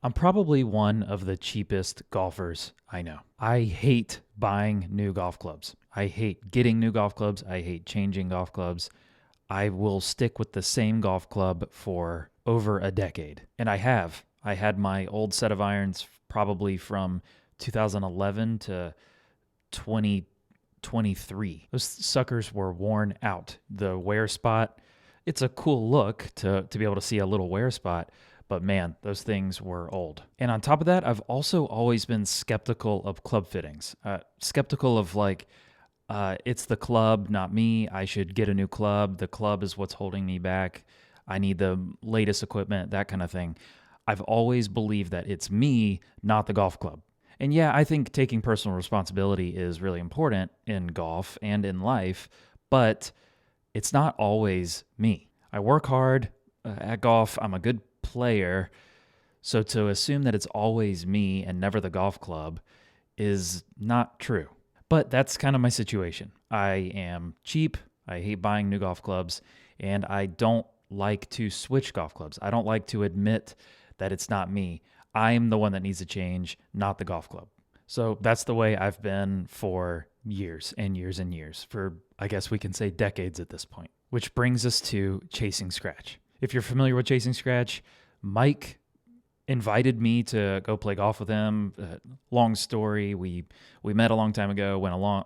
I'm probably one of the cheapest golfers I know. I hate buying new golf clubs. I hate getting new golf clubs. I hate changing golf clubs. I will stick with the same golf club for over a decade. And I have. I had my old set of irons probably from 2011 to 2023. Those suckers were worn out. The wear spot, it's a cool look to be able to see a little wear spot, but man, those things were old. And on top of that, I've also always been skeptical of club fittings. Skeptical of it's the club, not me. I should get a new club. The club is what's holding me back. I need the latest equipment, that kind of thing. I've always believed that it's me, not the golf club. And yeah, I think taking personal responsibility is really important in golf and in life, but it's not always me. I work hard at golf. I'm a good player. So to assume that it's always me and never the golf club is not true. But that's kind of my situation. I am cheap. I hate buying new golf clubs, and I don't like to switch golf clubs. I don't like to admit that it's not me. I'm the one that needs to change, not the golf club. So that's the way I've been for years and years and years, for I guess we can say decades at this point. Which brings us to Chasing Scratch. If you're familiar with Chasing Scratch, Mike invited me to go play golf with him. Long story. We met a long time ago, went along,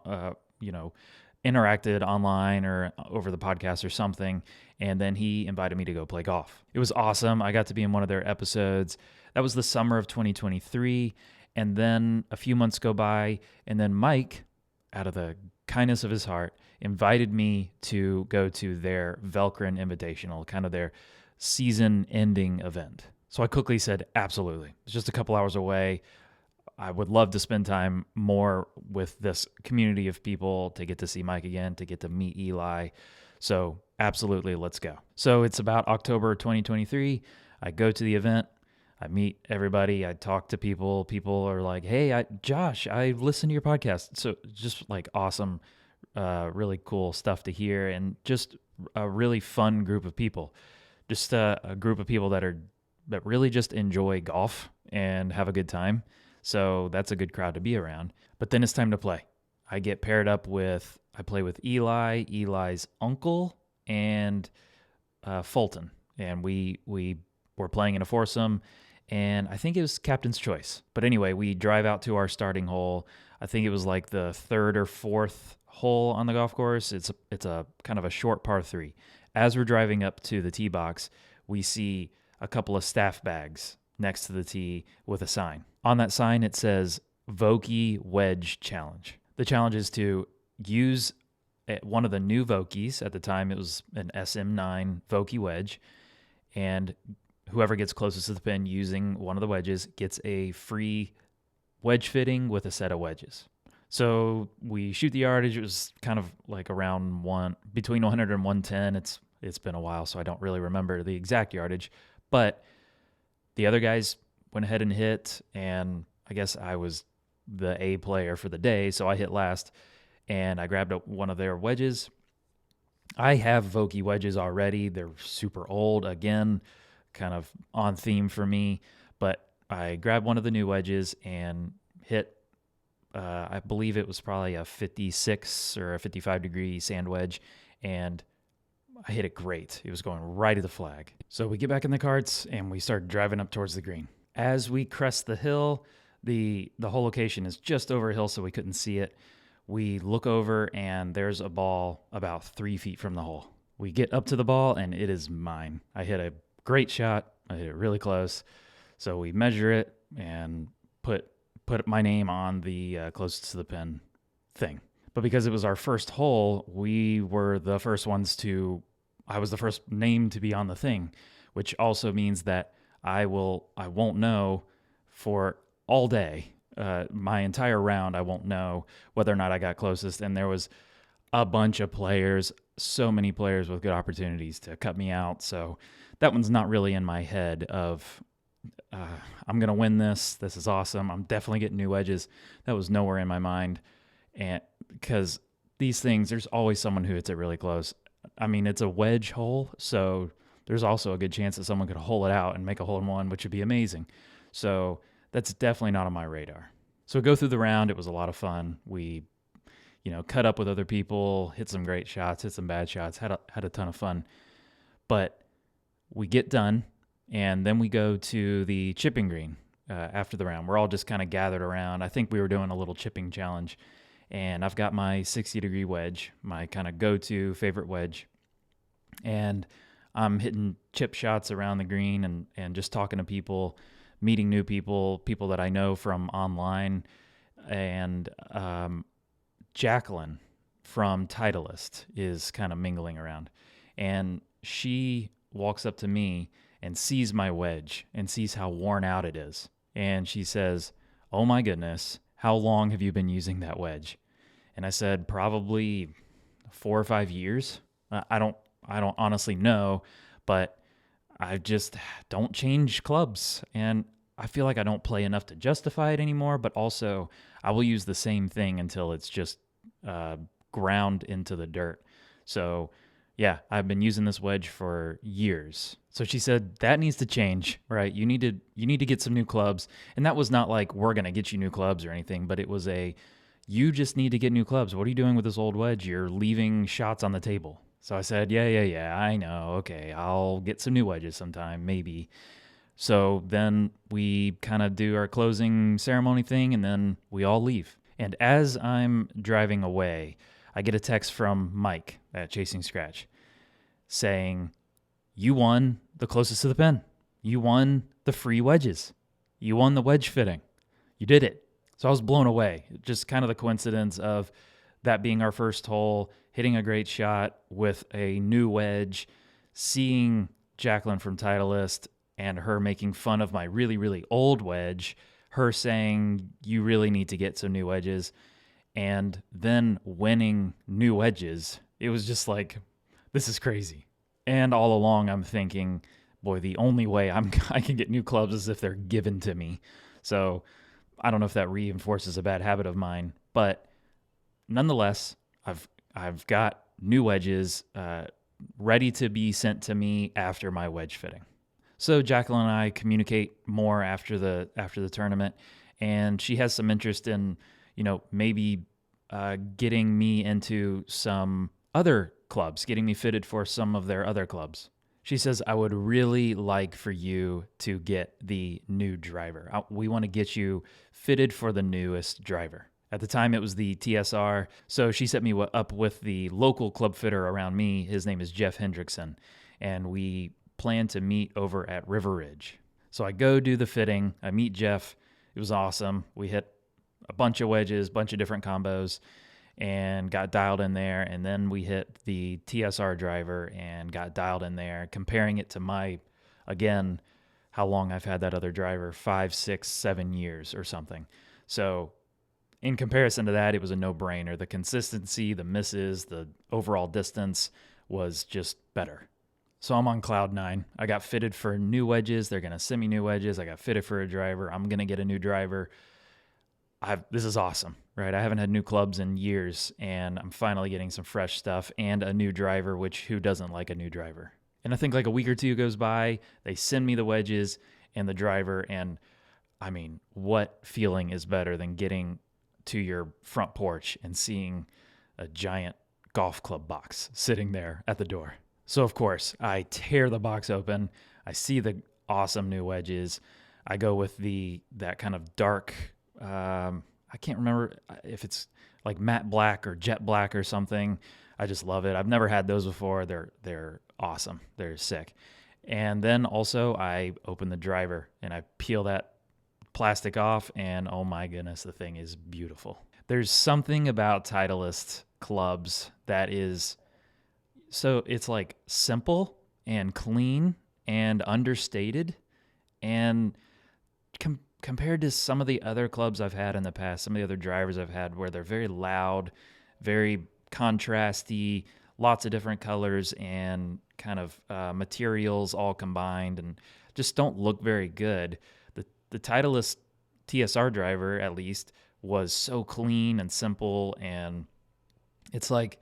interacted online or over the podcast or something, and then he invited me to go play golf. It was awesome. I got to be in one of their episodes. That was the summer of 2023, and then a few months go by, and then Mike, out of the kindness of his heart, invited me to go to their Velcrin Invitational, kind of their season-ending event. So I quickly said, absolutely. It's just a couple hours away. I would love to spend time more with this community of people, to get to see Mike again, to get to meet Eli. So absolutely, let's go. So it's about October 2023. I go to the event. I meet everybody. I talk to people. People are like, hey, Josh, I listened to your podcast. So just like awesome, really cool stuff to hear, and just a really fun group of people. Just a group of people that really just enjoy golf and have a good time. So that's a good crowd to be around. But then it's time to play. I get paired up I play with Eli, Eli's uncle, and Fulton. And we were playing in a foursome, and I think it was captain's choice. But anyway, we drive out to our starting hole. I think it was like the third or fourth hole on the golf course. It's a kind of a short par 3. As we're driving up to the tee box, we see a couple of staff bags next to the tee with a sign. On that sign, it says Vokey Wedge Challenge. The challenge is to use one of the new Vokeys. At the time, it was an SM9 Vokey wedge, and whoever gets closest to the pin using one of the wedges gets a free wedge fitting with a set of wedges. So we shoot the yardage. It was kind of like around between 100 and 110. It's been a while, so I don't really remember the exact yardage. But the other guys went ahead and hit, and I guess I was the A player for the day, so I hit last, and I grabbed one of their wedges. I have Vokey wedges already. They're super old, again, kind of on theme for me, but I grabbed one of the new wedges and hit, I believe it was probably a 56 or a 55 degree sand wedge, and I hit it great. It was going right at the flag. So we get back in the carts and we start driving up towards the green. As we crest the hill, the whole location is just over a hill, so we couldn't see it. We look over and there's a ball about 3 feet from the hole. We get up to the ball and it is mine. I hit a great shot. I hit it really close. So we measure it and put my name on the closest to the pin thing. But because it was our first hole, we were the first ones I was the first name to be on the thing, which also means that I won't know for all day, my entire round, I won't know whether or not I got closest. And there was a bunch of players, so many players with good opportunities to cut me out. So that one's not really in my head of, I'm going to win this. This is awesome. I'm definitely getting new wedges. That was nowhere in my mind. And because these things, there's always someone who hits it really close. I mean, it's a wedge hole, so there's also a good chance that someone could hole it out and make a hole in one, which would be amazing. So that's definitely not on my radar. So go through the round. It was a lot of fun. We, cut up with other people, hit some great shots, hit some bad shots, had a ton of fun. But we get done, and then we go to the chipping green after the round. We're all just kind of gathered around. I think we were doing a little chipping challenge, and I've got my 60-degree wedge, my kind of go-to favorite wedge, and I'm hitting chip shots around the green and just talking to people, meeting new people that I know from online, and Jacqueline from Titleist is kind of mingling around, and she walks up to me and sees my wedge and sees how worn out it is. And she says, "Oh my goodness, how long have you been using that wedge?" And I said, "Probably 4 or 5 years. I don't honestly know, but I just don't change clubs. And I feel like I don't play enough to justify it anymore, but also I will use the same thing until it's just ground into the dirt." So yeah, I've been using this wedge for years. So she said that needs to change, right? You need to get some new clubs. And that was not like we're going to get you new clubs or anything, but it was you just need to get new clubs. What are you doing with this old wedge? You're leaving shots on the table. So I said, yeah, I know. Okay, I'll get some new wedges sometime, maybe. So then we kind of do our closing ceremony thing, and then we all leave. And as I'm driving away, I get a text from Mike at Chasing Scratch saying, "You won the closest to the pin. You won the free wedges. You won the wedge fitting. You did it." So I was blown away. Just kind of the coincidence of that being our first hole, hitting a great shot with a new wedge, seeing Jacqueline from Titleist and her making fun of my really, really old wedge, her saying, "You really need to get some new wedges," and then winning new wedges. It was just like, this is crazy. And all along I'm thinking, boy, the only way I can get new clubs is if they're given to me. So I don't know if that reinforces a bad habit of mine, but nonetheless, I've got new wedges ready to be sent to me after my wedge fitting. So Jacqueline and I communicate more after the tournament, and she has some interest in maybe getting me into some other clubs, getting me fitted for some of their other clubs. She says, "I would really like for you to get the new driver. We want to get you fitted for the newest driver." At the time, it was the TSR. So she set me up with the local club fitter around me. His name is Jeff Hendrickson, and we plan to meet over at River Ridge. So I go do the fitting. I meet Jeff. It was awesome. We hit a bunch of wedges, bunch of different combos, and got dialed in there. And then we hit the TSR driver and got dialed in there, comparing it to again, how long I've had that other driver, 5, 6, 7 years or something. So in comparison to that, it was a no-brainer. The consistency, the misses, the overall distance was just better. So I'm on cloud 9. I got fitted for new wedges. They're going to send me new wedges. I got fitted for a driver. I'm going to get a new driver. This is awesome, right? I haven't had new clubs in years, and I'm finally getting some fresh stuff and a new driver, which who doesn't like a new driver? And I think like a week or two goes by, they send me the wedges and the driver, and I mean, what feeling is better than getting to your front porch and seeing a giant golf club box sitting there at the door? So of course, I tear the box open. I see the awesome new wedges. I go with that kind of dark, I can't remember if it's like matte black or jet black or something. I just love it. I've never had those before. They're awesome. They're sick. And then also I open the driver and I peel that plastic off, and oh my goodness, the thing is beautiful. There's something about Titleist clubs that is it's like simple and clean and understated, and compared to some of the other clubs I've had in the past, some of the other drivers I've had, where they're very loud, very contrasty, lots of different colors and kind of materials all combined, and just don't look very good. The Titleist TSR driver, at least, was so clean and simple, and it's like,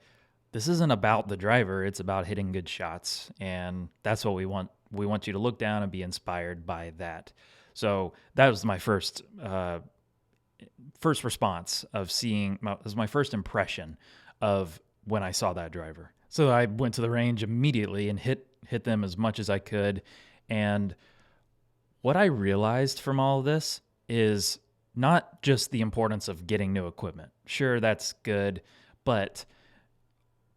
this isn't about the driver, it's about hitting good shots, and that's what we want. We want you to look down and be inspired by that. So that was my first response of seeing. It was my first impression of when I saw that driver. So I went to the range immediately and hit them as much as I could. And what I realized from all of this is not just the importance of getting new equipment. Sure, that's good, but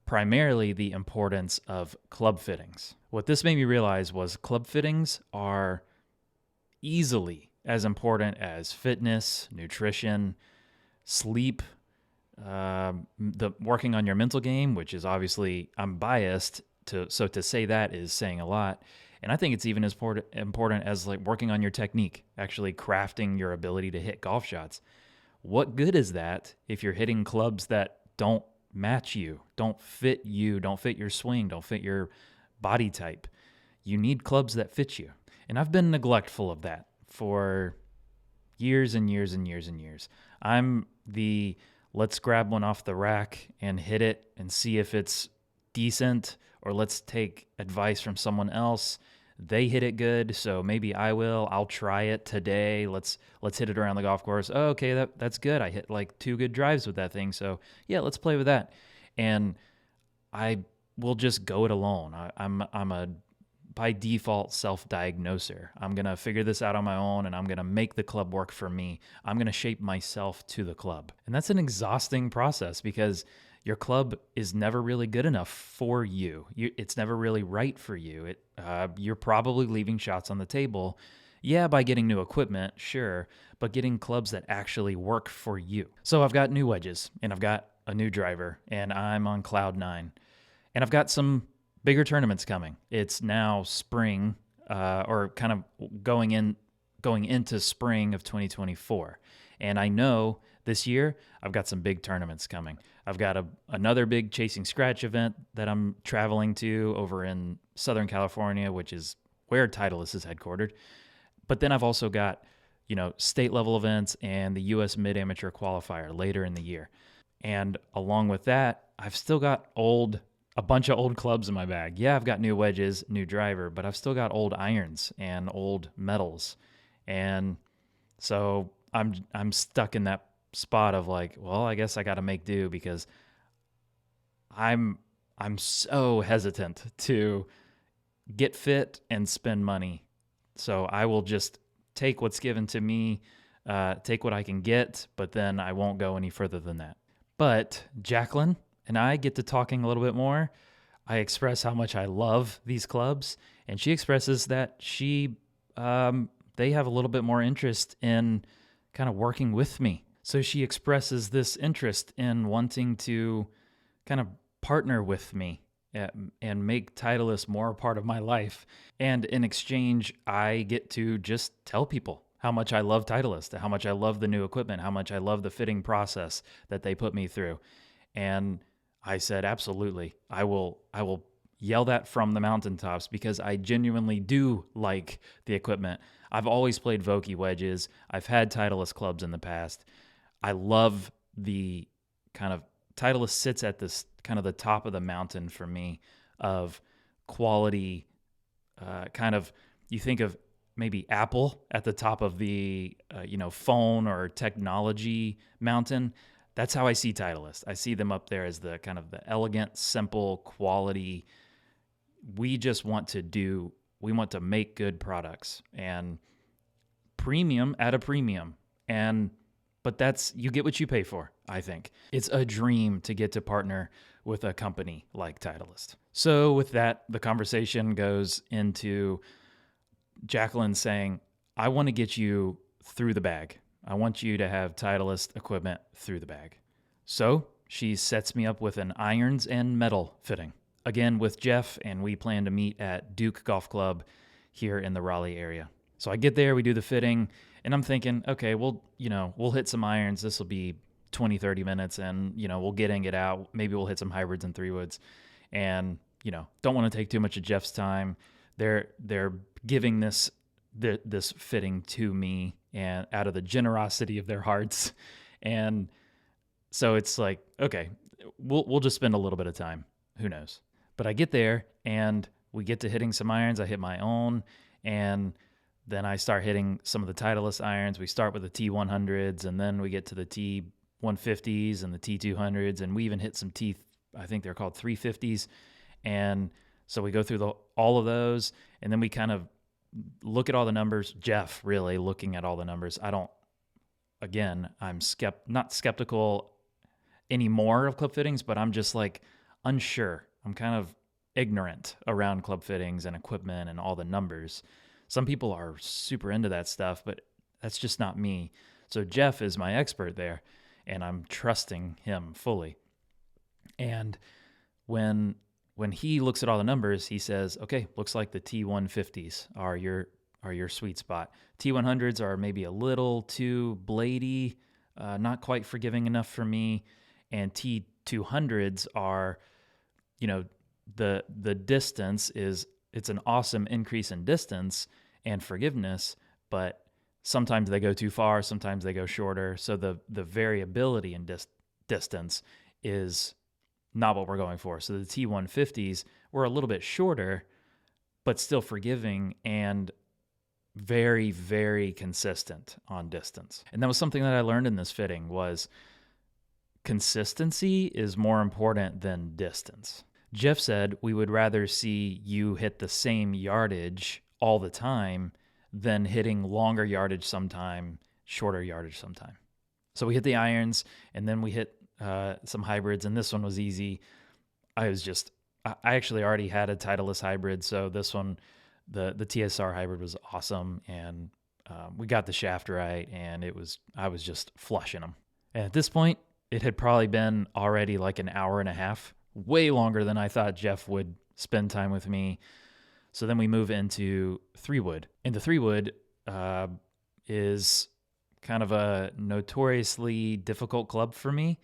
primarily the importance of club fittings. What this made me realize was club fittings are easily as important as fitness, nutrition, sleep, the working on your mental game, which is obviously I'm biased so to say that is saying a lot. And I think it's even as important as like working on your technique, actually crafting your ability to hit golf shots. What good is that if you're hitting clubs that don't match you, don't fit your swing, don't fit your body type? You need clubs that fit you. And I've been neglectful of that for years and years and years and years. I'm the let's grab one off the rack and hit it and see if it's decent, or let's take advice from someone else. They hit it good, so maybe I'll try it today. Let's hit it around the golf course. Oh, okay, that's good. I hit like 2 good drives with that thing. So yeah, let's play with that. And I will just go it alone. I'm a by default self-diagnoser. I'm going to figure this out on my own, and I'm going to make the club work for me. I'm going to shape myself to the club. And that's an exhausting process because your club is never really good enough for you. It's never really right for you. You're probably leaving shots on the table. Yeah, by getting new equipment, sure, but getting clubs that actually work for you. So I've got new wedges, and I've got a new driver, and I'm on cloud 9. And I've got some bigger tournaments coming. It's now spring, or kind of going into spring of 2024. And I know this year I've got some big tournaments coming. I've got another big Chasing Scratch event that I'm traveling to over in Southern California, which is where Titleist is headquartered. But then I've also got, state level events and the U.S. Mid-Amateur Qualifier later in the year. And along with that, I've still got a bunch of old clubs in my bag. Yeah, I've got new wedges, new driver, but I've still got old irons and old metals. And so I'm stuck in that spot of like, well, I guess I got to make do, because I'm so hesitant to get fit and spend money. So I will just take what's given to me, take what I can get, but then I won't go any further than that. But Jacqueline and I get to talking a little bit more. I express how much I love these clubs, and she expresses that they have a little bit more interest in kind of working with me. So she expresses this interest in wanting to kind of partner with me and make Titleist more a part of my life. And in exchange, I get to just tell people how much I love Titleist, how much I love the new equipment, how much I love the fitting process that they put me through. And I said, absolutely, I will yell that from the mountaintops, because I genuinely do like the equipment. I've always played Vokey wedges. I've had Titleist clubs in the past. I love the kind of Titleist sits at this kind of the top of the mountain for me of quality. Kind of, you think of maybe Apple at the top of the phone or technology mountain. That's how I see Titleist. I see them up there as the kind of the elegant, simple quality. We want to make good products and premium at a premium. But that's, you get what you pay for, I think. It's a dream to get to partner with a company like Titleist. So with that, the conversation goes into Jacqueline saying, I want to get you through the bag. I want you to have Titleist equipment through the bag. So she sets me up with an irons and metal fitting. Again, with Jeff, and we plan to meet at Duke Golf Club here in the Raleigh area. So I get there, we do the fitting, and I'm thinking, okay, we'll hit some irons. This will be 20, 30 minutes, and, we'll get out. Maybe we'll hit some hybrids and 3-woods. And, don't want to take too much of Jeff's time. They're giving this fitting to me, and out of the generosity of their hearts. And so it's like, okay, we'll just spend a little bit of time. Who knows? But I get there, and we get to hitting some irons. I hit my own, and Then I start hitting some of the Titleist irons. We start with the T100s, and then we get to the T150s and the T200s, and we even hit some I think they're called 350s. And so we go through all of those, and then we kind of look at all the numbers. Jeff really looking at all the numbers. I'm not skeptical anymore of club fittings, but I'm just like unsure. I'm kind of ignorant around club fittings and equipment and all the numbers. Some people are super into that stuff, but that's just not me. So Jeff is my expert there, and I'm trusting him fully. And when he looks at all the numbers, he says, okay, looks like the T150s are your sweet spot. T100s are maybe a little too bladey, not quite forgiving enough for me. And T200s are, the distance it's an awesome increase in distance and forgiveness, but sometimes they go too far, sometimes they go shorter. So the variability in distance is not what we're going for. So the T150s were a little bit shorter, but still forgiving and very, very consistent on distance. And that was something that I learned in this fitting was consistency is more important than distance. Jeff said we would rather see you hit the same yardage all the time than hitting longer yardage sometime, shorter yardage sometime. So we hit the irons, and then we hit some hybrids, and this one was easy. I actually already had a Titleist hybrid, so this one, the TSR hybrid was awesome, and we got the shaft right, and I was just flushing them. And at this point, it had probably been already like an hour and a half, way longer than I thought Jeff would spend time with me. So then we move into 3-wood. And the 3-wood is kind of a notoriously difficult club for me.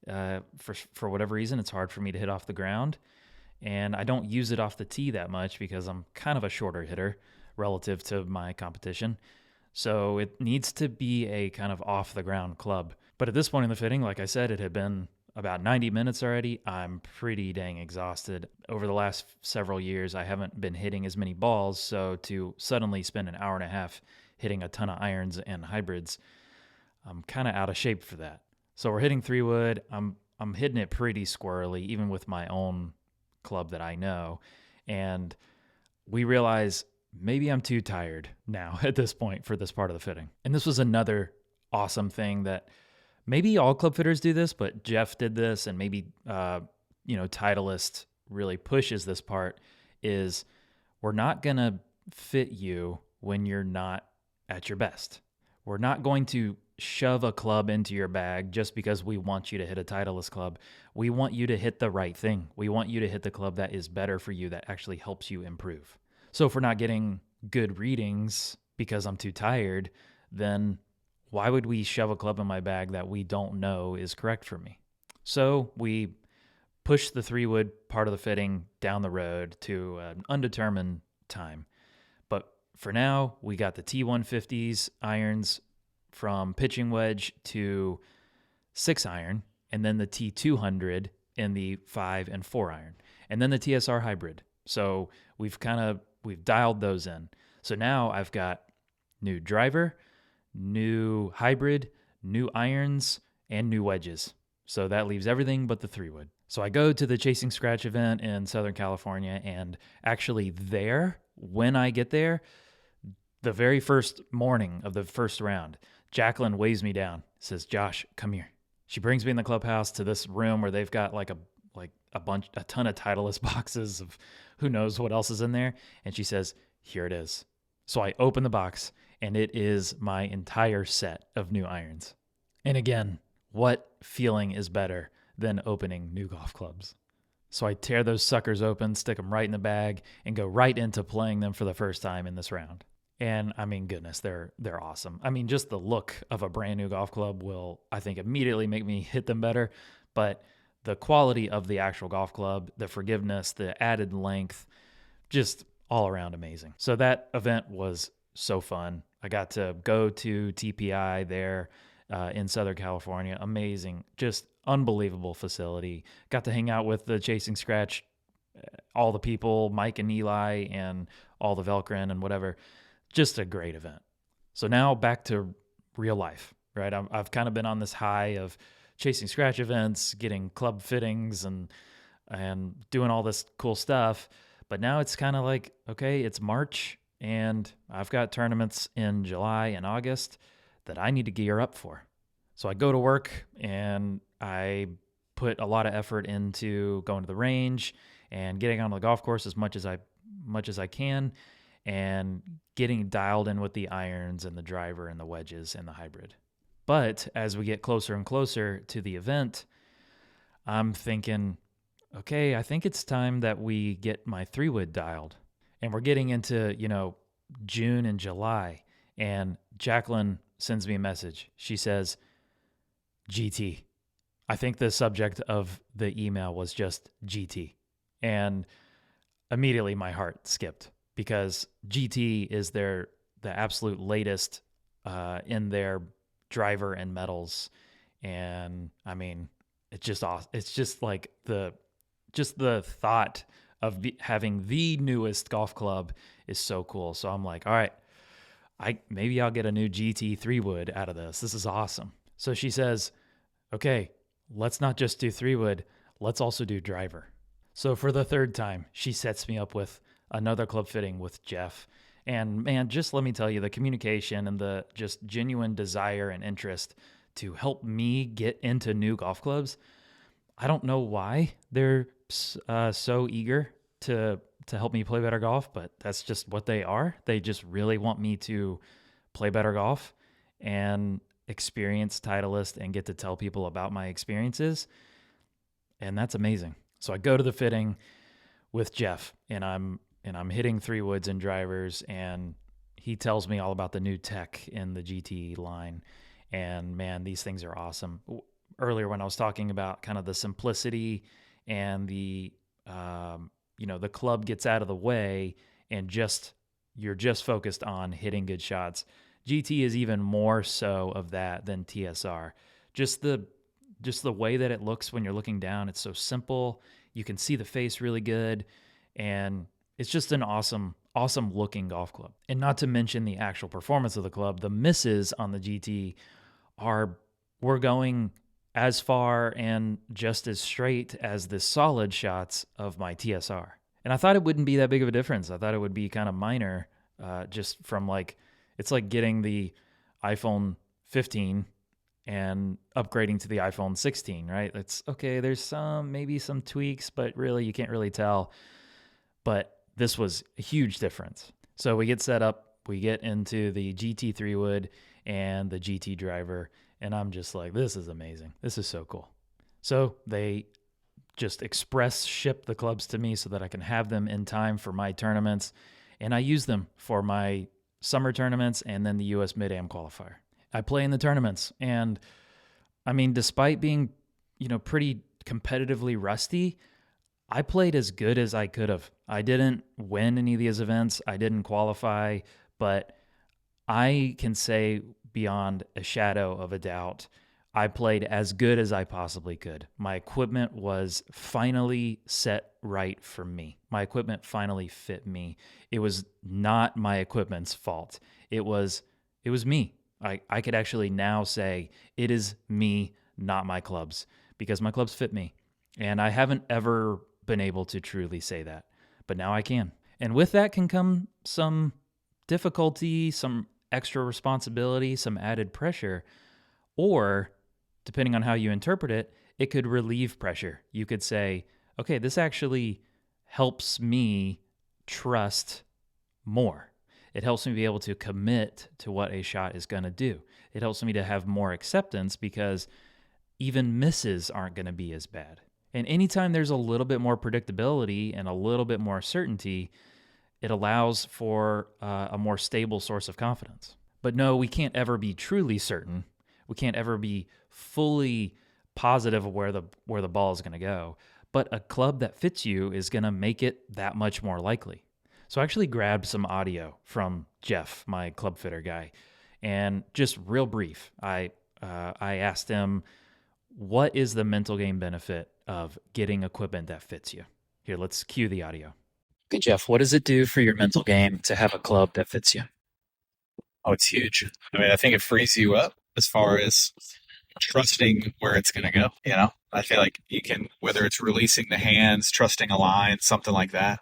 For whatever reason, it's hard for me to hit off the ground. And I don't use it off the tee that much because I'm kind of a shorter hitter relative to my competition. So it needs to be a kind of off the ground club. But at this point in the fitting, like I said, it had been about 90 minutes already. I'm pretty dang exhausted. Over the last several years, I haven't been hitting as many balls. So to suddenly spend an hour and a half hitting a ton of irons and hybrids, I'm kind of out of shape for that. So we're hitting 3-wood. I'm hitting it pretty squirrely, even with my own club that I know. And we realize maybe I'm too tired now at this point for this part of the fitting. And this was another awesome thing that maybe all club fitters do this, but Jeff did this, and maybe, Titleist really pushes this part, is we're not going to fit you when you're not at your best. We're not going to shove a club into your bag just because we want you to hit a Titleist club. We want you to hit the right thing. We want you to hit the club that is better for you, that actually helps you improve. So if we're not getting good readings because I'm too tired, then why would we shove a club in my bag that we don't know is correct for me? So we push the 3-wood part of the fitting down the road to an undetermined time. But for now, we got the T150s irons from pitching wedge to 6-iron, and then the T200 in the 5 and 4-iron, and then the TSR hybrid. So we've dialed those in. So now I've got new driver, new hybrid, new irons, and new wedges. So that leaves everything but the 3-wood. So I go to the Chasing Scratch event in Southern California, and actually there, when I get there, the very first morning of the first round, Jacqueline waves me down, says, "Josh, come here." She brings me in the clubhouse to this room where they've got a ton of Titleist boxes of who knows what else is in there. And she says, "Here it is." So I open the box, and it is my entire set of new irons. And again, what feeling is better than opening new golf clubs? So I tear those suckers open, stick them right in the bag, and go right into playing them for the first time in this round. And I mean, goodness, they're awesome. I mean, just the look of a brand new golf club will, I think, immediately make me hit them better. But the quality of the actual golf club, the forgiveness, the added length, just all around amazing. So that event was so fun. I got to go to TPI there in Southern California. Amazing, just unbelievable facility. Got to hang out with the Chasing Scratch, all the people, Mike and Eli and all the Velcrin and whatever. Just a great event. So now back to real life, right? I've kind of been on this high of chasing scratch events, getting club fittings, and doing all this cool stuff. But now it's kind of like, okay, it's March and I've got tournaments in July and August that I need to gear up for. So I go to work and I put a lot of effort into going to the range and getting on the golf course as much as I can, and getting dialed in with the irons and the driver and the wedges and the hybrid. But as we get closer and closer to the event, I'm thinking, okay, I think it's time that we get my 3-wood dialed. And we're getting into, June and July. And Jacqueline sends me a message. She says, GT. I think the subject of the email was just GT. And immediately my heart skipped, because GT is the absolute latest in their driver and metals. And I mean, it's just awesome. It's just like the thought of having the newest golf club is so cool. So I'm like, all right, maybe I'll get a new GT 3-wood out of this. This is awesome. So she says, okay, let's not just do 3-wood, let's also do driver. So for the third time, she sets me up with another club fitting with Jeff. And man, just let me tell you, the communication and the just genuine desire and interest to help me get into new golf clubs. I don't know why they're so eager to help me play better golf, but that's just what they are. They just really want me to play better golf and experience Titleist and get to tell people about my experiences. And that's amazing. So I go to the fitting with Jeff, and I'm hitting 3-woods and drivers, and he tells me all about the new tech in the GT line. And man, these things are awesome. Earlier when I was talking about kind of the simplicity and the the club gets out of the way and you're just focused on hitting good shots. GT is even more so of that than TSR. Just the way that it looks when you're looking down, it's so simple. You can see the face really good, and it's just an awesome looking golf club. And not to mention the actual performance of the club, the misses on the GT we're going as far and just as straight as the solid shots of my TSR. And I thought it wouldn't be that big of a difference. I thought it would be kind of minor, just from it's like getting the iPhone 15 and upgrading to the iPhone 16, right? It's okay, there's maybe some tweaks, but really you can't really tell. But this was a huge difference. So we get set up, we get into the GT 3-wood and the GT driver, and I'm just like, this is amazing. This is so cool. So they just express ship the clubs to me so that I can have them in time for my tournaments. And I use them for my summer tournaments and then the US Mid-Am qualifier. I play in the tournaments, and I mean, despite being, pretty competitively rusty, I played as good as I could have. I didn't win any of these events. I didn't qualify, but I can say beyond a shadow of a doubt, I played as good as I possibly could. My equipment was finally set right for me. My equipment finally fit me. It was not my equipment's fault. It was me. I could actually now say it is me, not my clubs, because my clubs fit me. And I haven't ever been able to truly say that, but now I can. And with that can come some difficulty, some extra responsibility, some added pressure, or depending on how you interpret it, it could relieve pressure. You could say, okay, this actually helps me trust more. It helps me be able to commit to what a shot is going to do. It helps me to have more acceptance because even misses aren't going to be as bad. And anytime there's a little bit more predictability and a little bit more certainty, it allows for a more stable source of confidence. But no, we can't ever be truly certain. We can't ever be fully positive of where the ball is going to go. But a club that fits you is going to make it that much more likely. So I actually grabbed some audio from Jeff, my club fitter guy, and just real brief, I asked him, what is the mental game benefit of getting equipment that fits you? Here, let's cue the audio. Okay, Jeff, what does it do for your mental game to have a club that fits you? Oh, it's huge. I mean, I think it frees you up as far as trusting where it's going to go. I feel like you can, whether it's releasing the hands, trusting a line, something like that.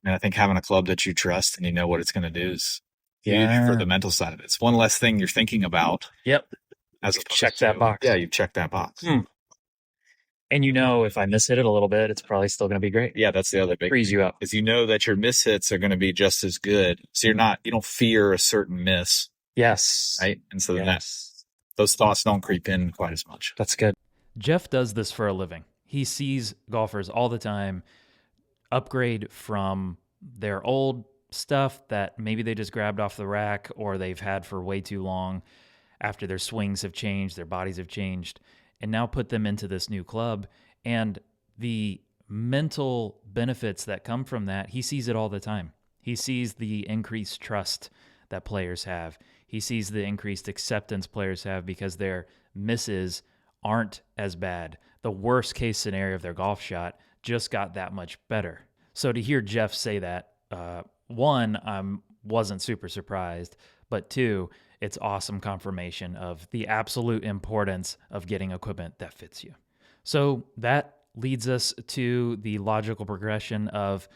And I think having a club that you trust and you know what it's going to do is huge for Yeah. the mental side of it. It's one less thing you're thinking about Yep. as Check opposed that to, box. yeah, you've checked that box. And if I miss hit it a little bit, it's probably still going to be great. Yeah, that's the other big Frees you up. is you know that your miss hits are going to be just as good. So you don't fear a certain miss, Yes. right? And so then Yes. those thoughts don't creep in quite as much. That's good. Jeff does this for a living. He sees golfers all the time upgrade from their old stuff that maybe they just grabbed off the rack or they've had for way too long after their swings have changed, their bodies have changed, and now put them into this new club. And the mental benefits that come from that, he sees it all the time. He sees the increased trust that players have. He sees the increased acceptance players have because their misses aren't as bad. The worst case scenario of their golf shot just got that much better. So to hear Jeff say that, one, I wasn't super surprised, but two, it's awesome confirmation of the absolute importance of getting equipment that fits you. So that leads us to the logical progression of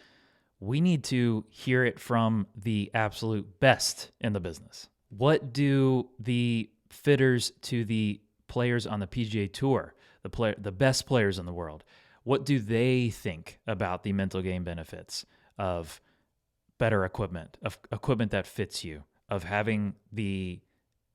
we need to hear it from the absolute best in the business. What do the fitters to the players on the PGA Tour, the best players in the world, what do they think about the mental game benefits of better equipment, of equipment that fits you, of having the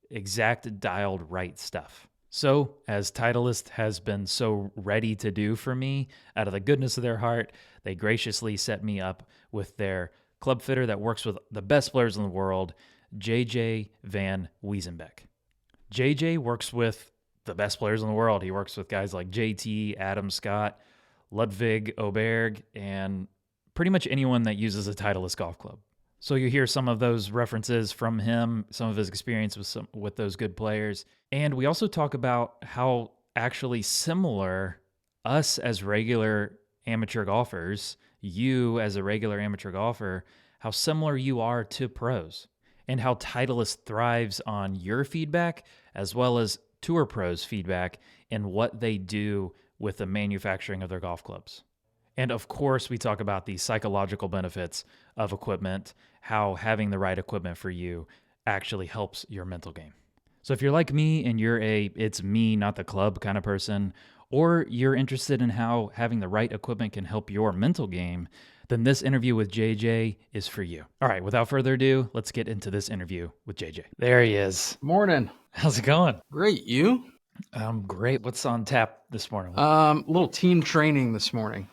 exact dialed right stuff? So, as Titleist has been so ready to do for me, out of the goodness of their heart, they graciously set me up with their club fitter that works with the best players in the world, JJ Van Wiesenbeck. JJ works with the best players in the world. He works with guys like JT, Adam Scott, Ludwig Oberg, and pretty much anyone that uses a Titleist golf club. So you hear some of those references from him, some of his experience with those good players. And we also talk about how actually similar us as regular amateur golfers, you as a regular amateur golfer, how similar you are to pros, and how Titleist thrives on your feedback as well as Tour Pros' feedback in what they do with the manufacturing of their golf clubs. And of course, we talk about the psychological benefits of equipment, how having the right equipment for you actually helps your mental game. So if you're like me and you're it's me, not the club kind of person, or you're interested in how having the right equipment can help your mental game, then this interview with JJ is for you. All right, without further ado, let's get into this interview with JJ. There he is. Morning. How's it going? Great. You? Great. What's on tap this morning? A little team training this morning.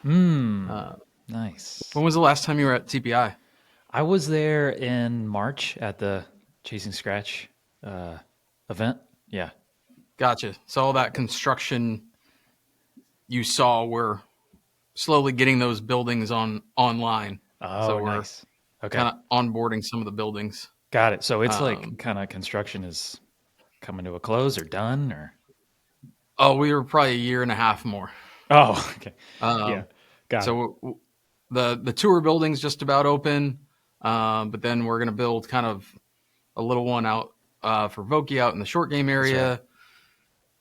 Nice. When was the last time you were at TPI? I was there in March at the Chasing Scratch event. Yeah. Gotcha. So all that construction you saw, we're slowly getting those buildings online. Oh, so we're nice. Okay. kind of onboarding some of the buildings. Got it. So it's like kind of construction is coming to a close or done or? Oh, we were probably a year and a half more. Oh, okay. Yeah. Got it. So the tour building's just about open, but then we're going to build kind of a little one out for Vokey out in the short game area. Right.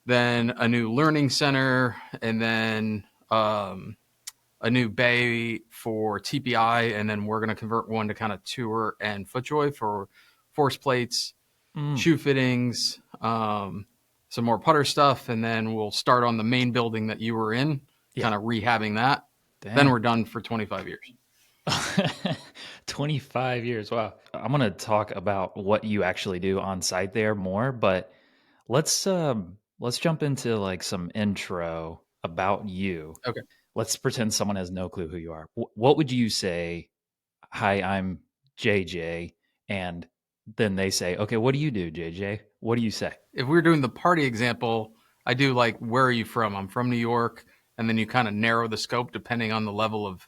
Then a new learning center, and then a new bay for TPI, and then we're going to convert one to kind of tour and FootJoy for force plates, shoe fittings, some more putter stuff, and then we'll start on the main building that you were in, kind of rehabbing that. Damn. Then we're done for 25 years. 25 years. Wow. I'm going to talk about what you actually do on site there more, but let's jump into like some intro about you. Okay. Let's pretend someone has no clue who you are. What would you say? Hi, I'm JJ. And then they say, okay, what do you do, JJ? What do you say? If we're doing the party example, I do like, where are you from? I'm from New York. And then you kind of narrow the scope depending on the level of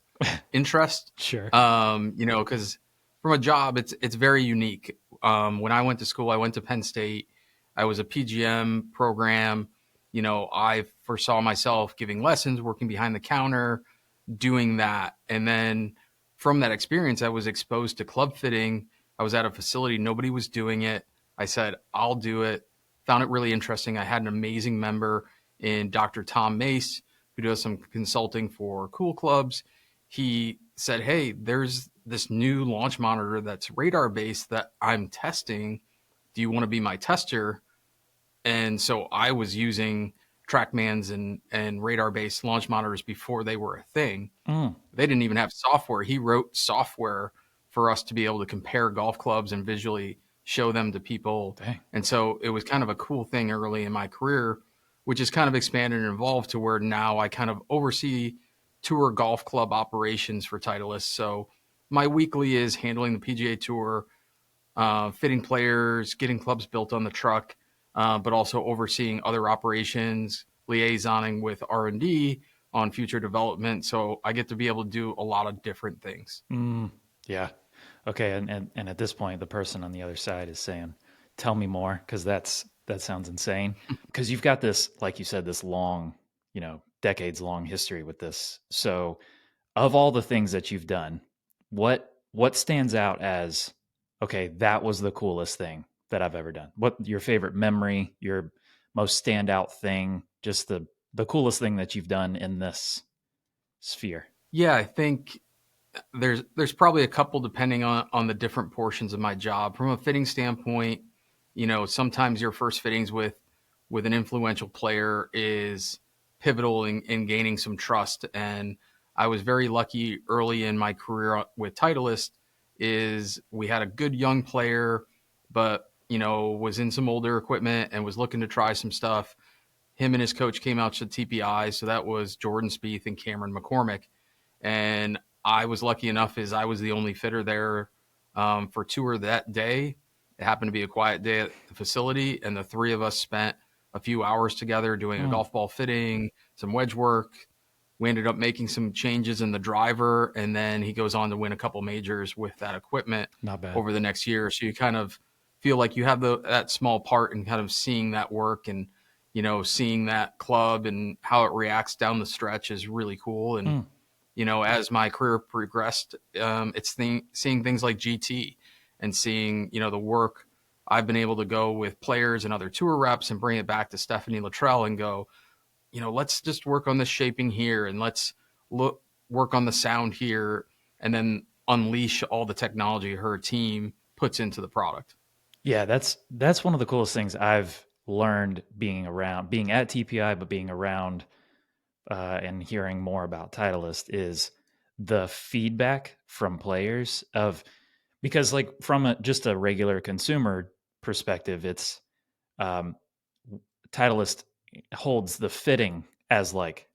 interest. Sure. Because from a job, it's very unique. When I went to school, I went to Penn State. I was a PGM program. I foresaw myself giving lessons, working behind the counter, doing that. And then from that experience, I was exposed to club fitting I was at a facility, nobody was doing it. I said, I'll do it. Found it really interesting. I had an amazing member in Dr. Tom Mace, who does some consulting for Cool Clubs. He said, hey, there's this new launch monitor that's radar based that I'm testing. Do you want to be my tester? And so I was using TrackMans and radar based launch monitors before they were a thing. Mm, They didn't even have software. He wrote software for us to be able to compare golf clubs and visually show them to people. dang. And so it was kind of a cool thing early in my career, which has kind of expanded and evolved to where now I kind of oversee tour golf club operations for Titleist. So my weekly is handling the PGA Tour, fitting players, getting clubs built on the truck, but also overseeing other operations, liaisoning with R&D on future development. So I get to be able to do a lot of different things. Mm, yeah. Okay. And at this point, the person on the other side is saying, tell me more, because that sounds insane. Because you've got this, like you said, this long, decades long history with this. So of all the things that you've done, what stands out as, okay, that was the coolest thing that I've ever done? What your favorite memory, your most standout thing, just the coolest thing that you've done in this sphere? Yeah, I think there's probably a couple depending on the different portions of my job. From a fitting standpoint, sometimes your first fittings with an influential player is pivotal in gaining some trust. And I was very lucky early in my career with Titleist is we had a good young player, but was in some older equipment and was looking to try some stuff. Him and his coach came out to TPI, so that was Jordan Spieth and Cameron McCormick. And I was lucky enough as I was the only fitter there for tour that day. It happened to be a quiet day at the facility, and the three of us spent a few hours together doing a golf ball fitting, some wedge work. We ended up making some changes in the driver, and then he goes on to win a couple majors with that equipment Not bad. over the next year. So you kind of feel like you have that small part in kind of seeing that work and seeing that club and how it reacts down the stretch is really cool. And as my career progressed, it's seeing things like GT and seeing, the work I've been able to go with players and other tour reps and bring it back to Stephanie Luttrell and go, let's just work on this shaping here and let's work on the sound at and then unleash all the technology her team puts into the product. Yeah, that's one of the coolest things I've learned being at TPI, but being around and hearing more about Titleist is the feedback from players because like from just a regular consumer perspective, it's um, Titleist holds the fitting as like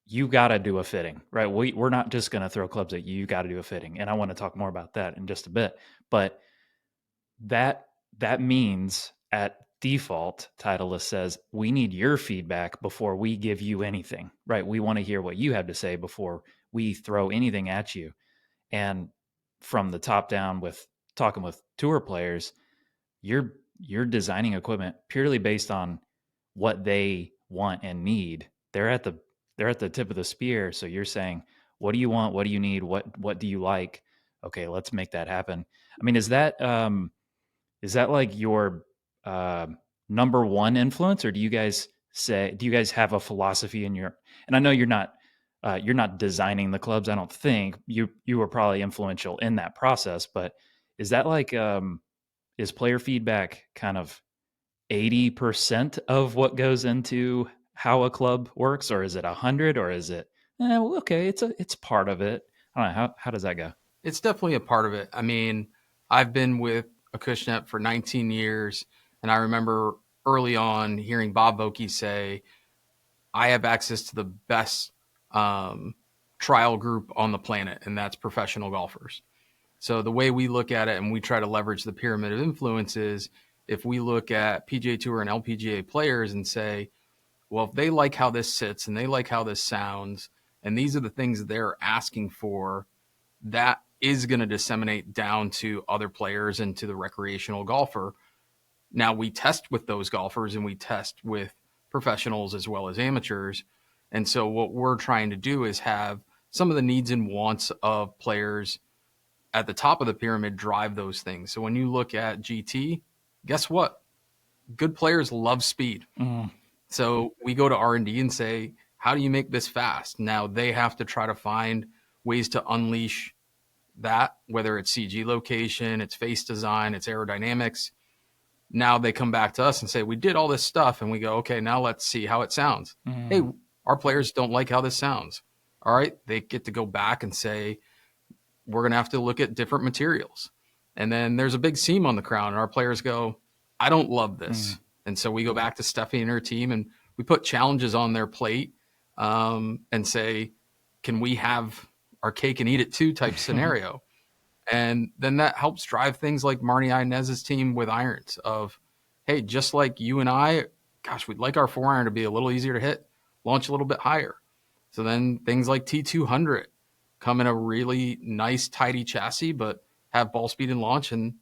you got to do a fitting, right? We're not just going to throw clubs at you. You got to do a fitting, and I want to talk more about that in just a bit. But that means at default, Titleist says we need your feedback before we give you anything, right? We want to hear what you have to say before we throw anything at you. And from the top down, with talking with tour players, you're designing equipment purely based on what they want and need. They're at the tip of the spear. So you're saying, what do you want? What do you need? What do you like? Okay, let's make that happen. I mean, is that like your number one influence, or do you guys have a philosophy in your? And I know you're not designing the clubs. I don't think you were probably influential in that process, but is that like is player feedback kind of 80% of what goes into how a club works, or is it 100, or is it okay, it's part of it? I don't know, how does that go? It's definitely a part of it. I mean, I've been with Acushnet for 19 years, and I remember early on hearing Bob Vokey say, I have access to the best trial group on the planet, and that's professional golfers. So the way we look at it, and we try to leverage the pyramid of influences, if we look at PGA Tour and LPGA players and say, well, if they like how this sits and they like how this sounds, and these are the things they're asking for, that is going to disseminate down to other players and to the recreational golfer. Now we test with those golfers and we test with professionals as well as amateurs. And so what we're trying to do is have some of the needs and wants of players at the top of the pyramid drive those things. So when you look at GT, guess what? Good players love speed. So we go to R&D and say, how do you make this fast? Now they have to try to find ways to unleash that, whether it's CG location, it's face design, it's aerodynamics. Now they come back to us and say, we did all this stuff. And we go, okay, now let's see how it sounds. Hey, our players don't like how this sounds. All right. They get to go back and say, we're going to have to look at different materials. And then there's a big seam on the crown, and our players go, I don't love this. And so we go back to Steffi and her team, and we put challenges on their plate and say, can we have our cake and eat it too type scenario? And then that helps drive things like Marnie Inez's team with irons of, hey, just like you and I, gosh, we'd like our 4-iron to be a little easier to hit, launch a little bit higher. So then things like T200 come in a really nice, tidy chassis, but have ball speed and launch, and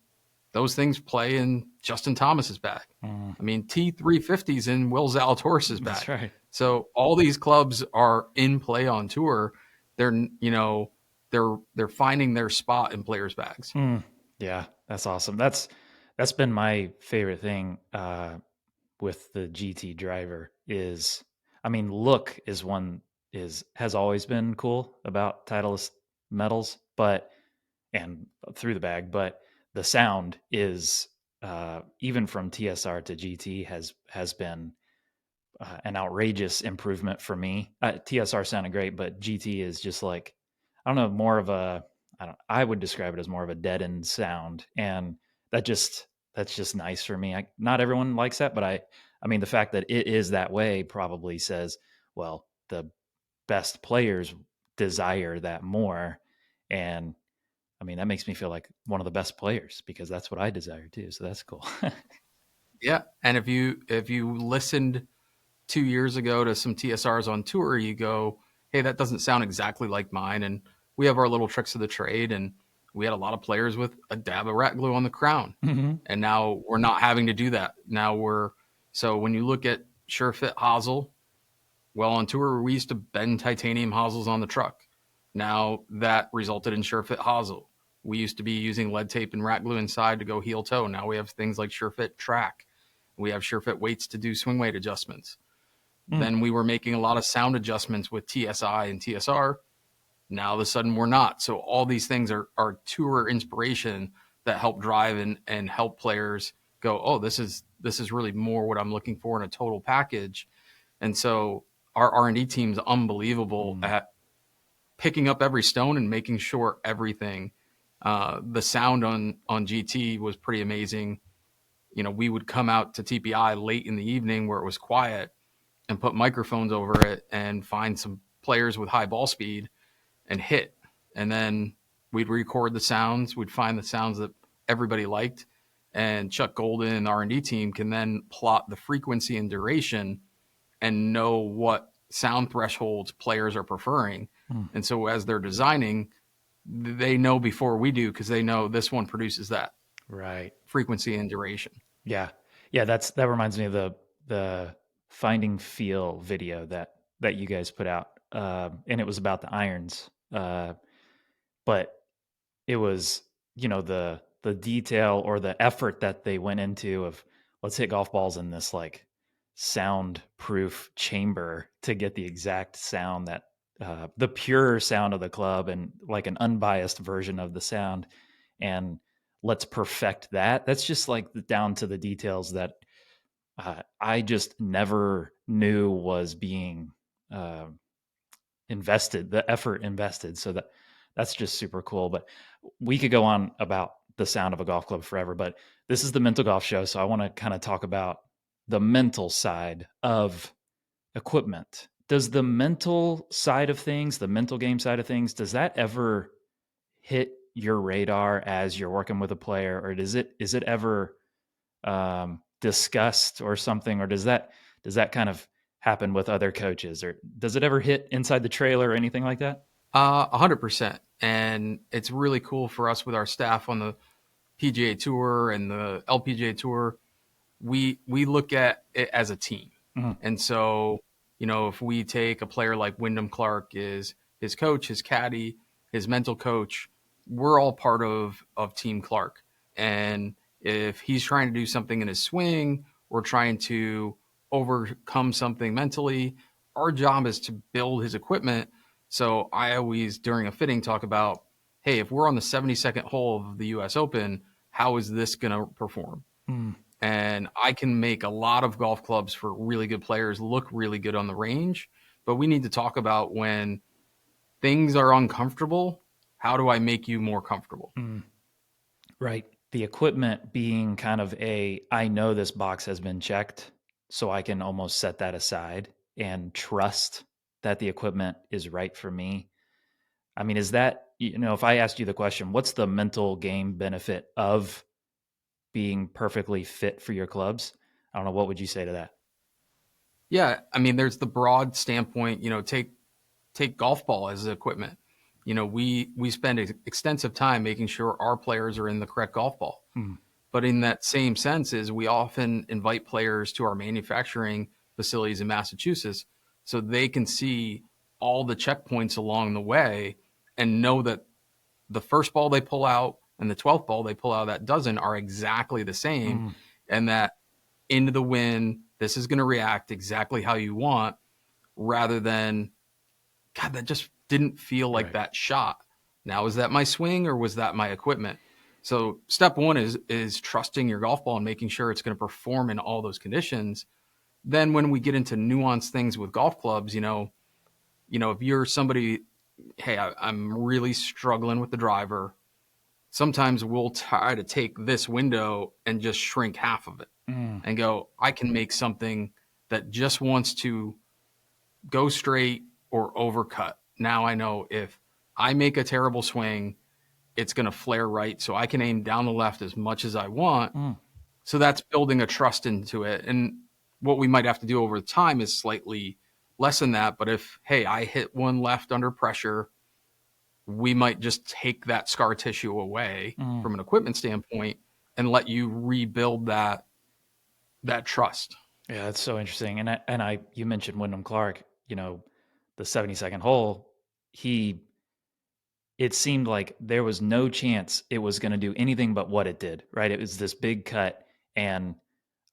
those things play in Justin Thomas's bag. I mean, T350's in Will Zalatoris's bag. That's right. So all these clubs are in play on tour. They're, you know, they're finding their spot in players' bags. Yeah, that's awesome. That's been my favorite thing with the GT driver is, I mean, look has always been cool about Titleist metals, and through the bag, but the sound is even from TSR to GT has been an outrageous improvement for me. TSR sounded great, but GT is just like, I don't know, more of a, I would describe it as more of a deadened sound, and that's just nice for me. Not everyone likes that, but I mean, the fact that it is that way probably says, well, the best players desire that more. And I mean, that makes me feel like one of the best players because that's what I desire too. So that's cool. Yeah. And if you listened 2 years ago to some TSRs on tour, you go, hey, that doesn't sound exactly like mine. And we have our little tricks of the trade. And we had a lot of players with a dab of rat glue on the crown. And now we're not having to do that. So when you look at SureFit hosel, well, on tour, we used to bend titanium hosels on the truck. Now that resulted in SureFit hosel. We used to be using lead tape and rat glue inside to go heel toe. Now we have things like SureFit track. We have SureFit weights to do swing weight adjustments. Then we were making a lot of sound adjustments with TSI and TSR. Now all of a sudden we're not. So all these things are tour inspiration that help drive and help players go, oh, this is really more what I'm looking for in a total package. And so our R&D team's unbelievable at picking up every stone and making sure everything. The sound on GT was pretty amazing. You know, we would come out to TPI late in the evening where it was quiet and put microphones over it and find some players with high ball speed and hit. And then we'd record the sounds. We'd find the sounds that everybody liked. And Chuck Golden and the R&D team can then plot the frequency and duration and know what sound thresholds players are preferring. And so as they're designing, they know before we do because they know this one produces that Right. frequency and duration. Yeah. That reminds me of the Finding Feel video that you guys put out. And it was about the irons. But it was, you know, the detail or the effort that they went into of let's hit golf balls in this like soundproof chamber to get the exact sound that the pure sound of the club and like an unbiased version of the sound, and let's perfect that. That's just like down to the details that I just never knew was being invested, the effort invested. So that's just super cool. But we could go on about the sound of a golf club forever, but this is the Mental Golf Show. So I want to kind of talk about the mental side of equipment. Does the mental side of things, the mental game side of things, does that ever hit your radar as you're working with a player, or is it ever discussed or something, or does that kind of happen with other coaches, or does it ever hit inside the trailer or anything like that? 100%. And it's really cool for us with our staff on the PGA Tour and the LPGA Tour. We look at it as a team. And so, you know, if we take a player like Wyndham Clark is his coach, his caddy, his mental coach, we're all part of Team Clark. And if he's trying to do something in his swing or trying to overcome something mentally, our job is to build his equipment. So I always, during a fitting, talk about, hey, if we're on the 72nd hole of the US Open, how is this going to perform? And I can make a lot of golf clubs for really good players look really good on the range, but we need to talk about when things are uncomfortable, how do I make you more comfortable? Right. The equipment being kind of I know this box has been checked, so I can almost set that aside and trust that the equipment is right for me. I mean, is that, if I asked you the question, what's the mental game benefit of being perfectly fit for your clubs? I don't know. What would you say to that? Yeah, I mean, there's the broad standpoint, take golf ball as equipment. We spend extensive time making sure our players are in the correct golf ball. But in that same sense is we often invite players to our manufacturing facilities in Massachusetts so they can see all the checkpoints along the way and know that the first ball they pull out and the 12th ball they pull out of that dozen are exactly the same, and that into the wind, this is going to react exactly how you want, rather than, God, that just didn't feel like that shot. Now, is that my swing or was that my equipment? So step one is trusting your golf ball and making sure it's going to perform in all those conditions. Then when we get into nuanced things with golf clubs, if you're somebody, hey, I'm really struggling with the driver, sometimes we'll try to take this window and just shrink half of it and go, I can make something that just wants to go straight or overcut. Now I know if I make a terrible swing, it's going to flare right. So I can aim down the left as much as I want. So that's building a trust into it. And what we might have to do over time is slightly lessen that. But if, hey, I hit one left under pressure, we might just take that scar tissue away from an equipment standpoint and let you rebuild that trust. Yeah, that's so interesting. And you mentioned Wyndham Clark, the 72nd hole, it seemed like there was no chance it was going to do anything but what it did, right? It was this big cut, and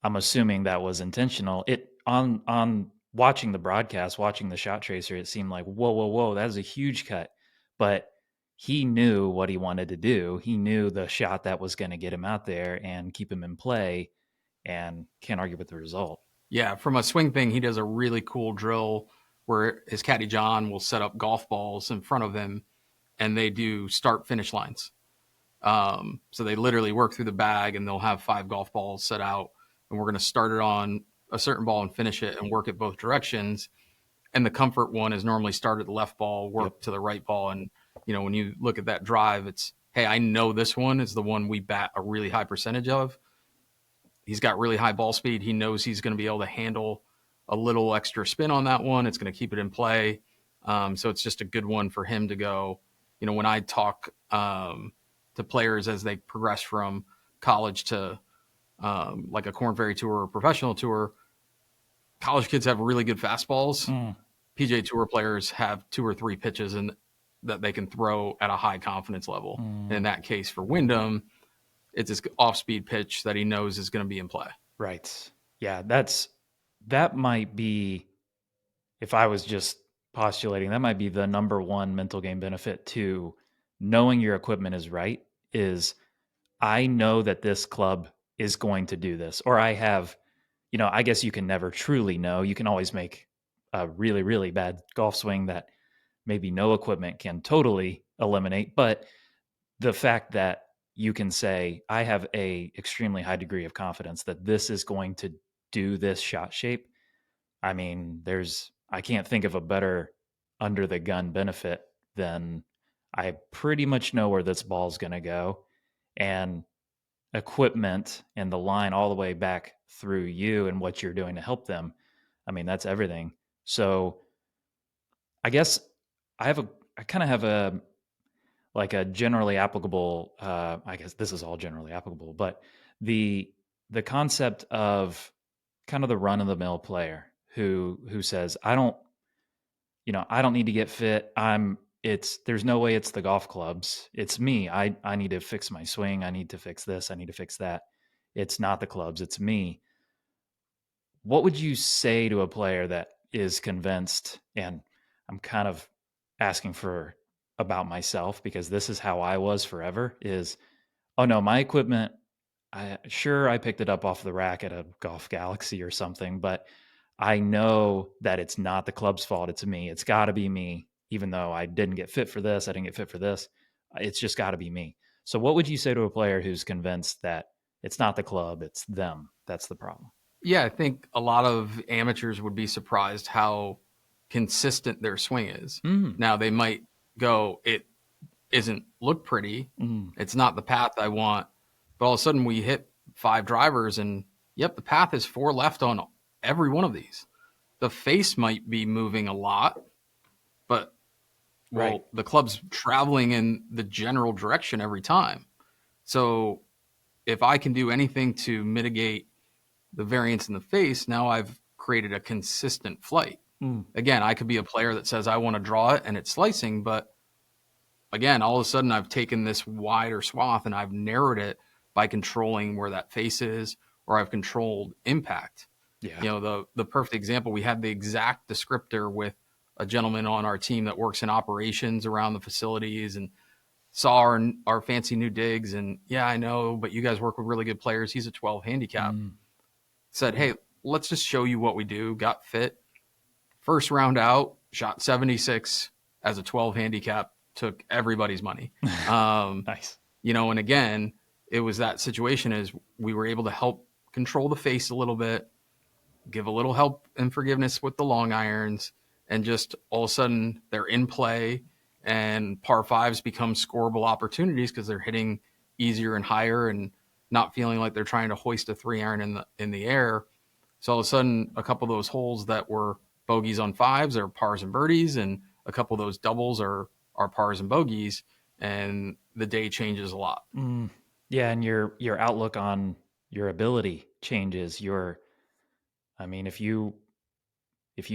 I'm assuming that was intentional. It on watching the broadcast, watching the shot tracer, it seemed like, whoa, that was a huge cut. But he knew what he wanted to do. He knew the shot that was going to get him out there and keep him in play, and can't argue with the result. Yeah, from a swing thing, he does a really cool drill where his caddy John will set up golf balls in front of him, and they do start-finish lines. So they literally work through the bag, and they'll have 5 golf balls set out, and we're going to start it on a certain ball and finish it and work it both directions. And the comfort one is normally start at the left ball, work to the right ball. And, when you look at that drive, it's, hey, I know this one is the one we bat a really high percentage of. He's got really high ball speed. He knows he's going to be able to handle a little extra spin on that one. It's going to keep it in play. So it's just a good one for him to go. When I talk to players as they progress from college to like a Korn Ferry Tour or professional tour, college kids have really good fastballs. PGA Tour players have 2 or 3 pitches that they can throw at a high confidence level. In that case, for Wyndham, it's his off-speed pitch that he knows is going to be in play. Right. Yeah, that might be, if I was just postulating, that might be the number one mental game benefit to knowing your equipment is right, is I know that this club is going to do this, or I have, I guess you can never truly know. You can always make a really, really bad golf swing that maybe no equipment can totally eliminate. But the fact that you can say, I have a extremely high degree of confidence that this is going to do this shot shape. I mean, I can't think of a better under the gun benefit than I pretty much know where this ball's going to go, and equipment and the line all the way back through you and what you're doing to help them. I mean, that's everything. So I guess I kind of have a generally applicable, I guess this is all generally applicable, but the concept of kind of the run of the mill player who says, I don't need to get fit. I'm there's no way it's the golf clubs. It's me. I need to fix my swing. I need to fix this. I need to fix that. It's not the clubs. It's me. What would you say to a player that is convinced, and I'm kind of asking for about myself because this is how I was forever, is, oh no, my equipment, I picked it up off the rack at a Golf Galaxy or something, but I know that it's not the club's fault. It's me. It's got to be me. Even though I didn't get fit for this, I didn't get fit for this. It's just got to be me. So, what would you say to a player who's convinced that it's not the club, it's them that's the problem? Yeah, I think a lot of amateurs would be surprised how consistent their swing is. Mm. Now they might go, it isn't look pretty. Mm. It's not the path I want. But all of a sudden we hit 5 drivers and yep, the path is 4 left on every one of these. The face might be moving a lot, but Right. the club's traveling in the general direction every time. So if I can do anything to mitigate the variance in the face, now I've created a consistent flight. Mm. Again, I could be a player that says I want to draw it and it's slicing, but again, all of a sudden I've taken this wider swath and I've narrowed it by controlling where that face is, or I've controlled impact. Yeah. You know, the perfect example, we had the exact descriptor with a gentleman on our team that works in operations around the facilities and saw our fancy new digs. And yeah, I know, but you guys work with really good players. He's a 12 handicap. Mm. Said, hey, let's just show you what we do. Got fit. First round out, shot 76 as a 12 handicap, took everybody's money. Nice. You know, and again, it was that situation is we were able to help control the face a little bit, give a little help and forgiveness with the long irons, and just all of a sudden they're in play and par 5s become scoreable opportunities because they're hitting easier and higher and not feeling like they're trying to hoist a 3-iron in the air. So all of a sudden, a couple of those holes that were bogeys on 5s are pars and birdies, and a couple of those doubles are pars and bogeys, and the day changes a lot. Mm. Yeah, and your outlook on your ability changes. I mean, if you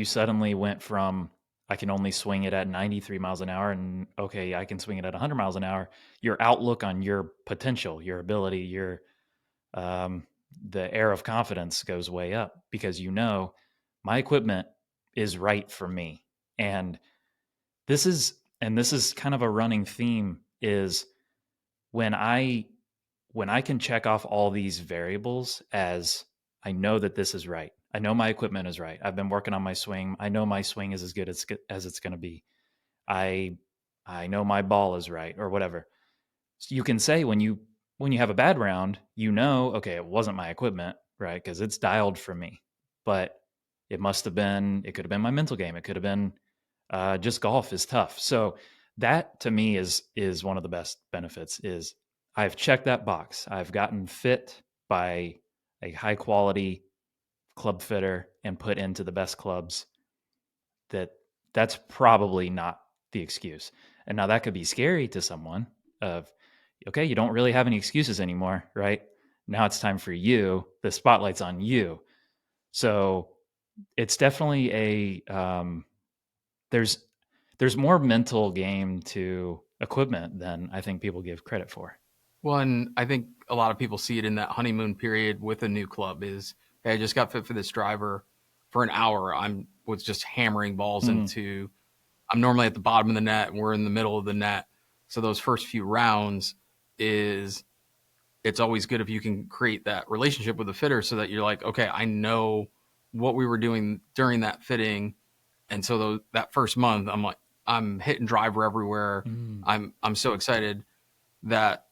suddenly went from I can only swing it at 93 miles an hour and okay, I can swing it at 100 miles an hour, your outlook on your potential, your ability, the air of confidence goes way up because my equipment is right for me. And this is kind of a running theme is when I can check off all these variables as I know that this is right. I know my equipment is right. I've been working on my swing. I know my swing is as good as it's going to be. I know my ball is right or whatever. So you can say when you have a bad round, okay, it wasn't my equipment, right? Because it's dialed for me. But it could have been my mental game. It could have been just golf is tough. So that to me is one of the best benefits is I've checked that box. I've gotten fit by a high quality club fitter and put into the best clubs. That's probably not the excuse. And now that could be scary to someone of, okay, you don't really have any excuses anymore, right? Now it's time for you. The spotlight's on you. So it's definitely there's more mental game to equipment than I think people give credit for. Well, and I think a lot of people see it in that honeymoon period with a new club is, hey, I just got fit for this driver for an hour. I was just hammering balls into, I'm normally at the bottom of the net and we're in the middle of the net. So those first few rounds it's always good if you can create that relationship with the fitter so that you're like, okay, I know what we were doing during that fitting. And so that first month, I'm hitting driver everywhere. I'm so excited that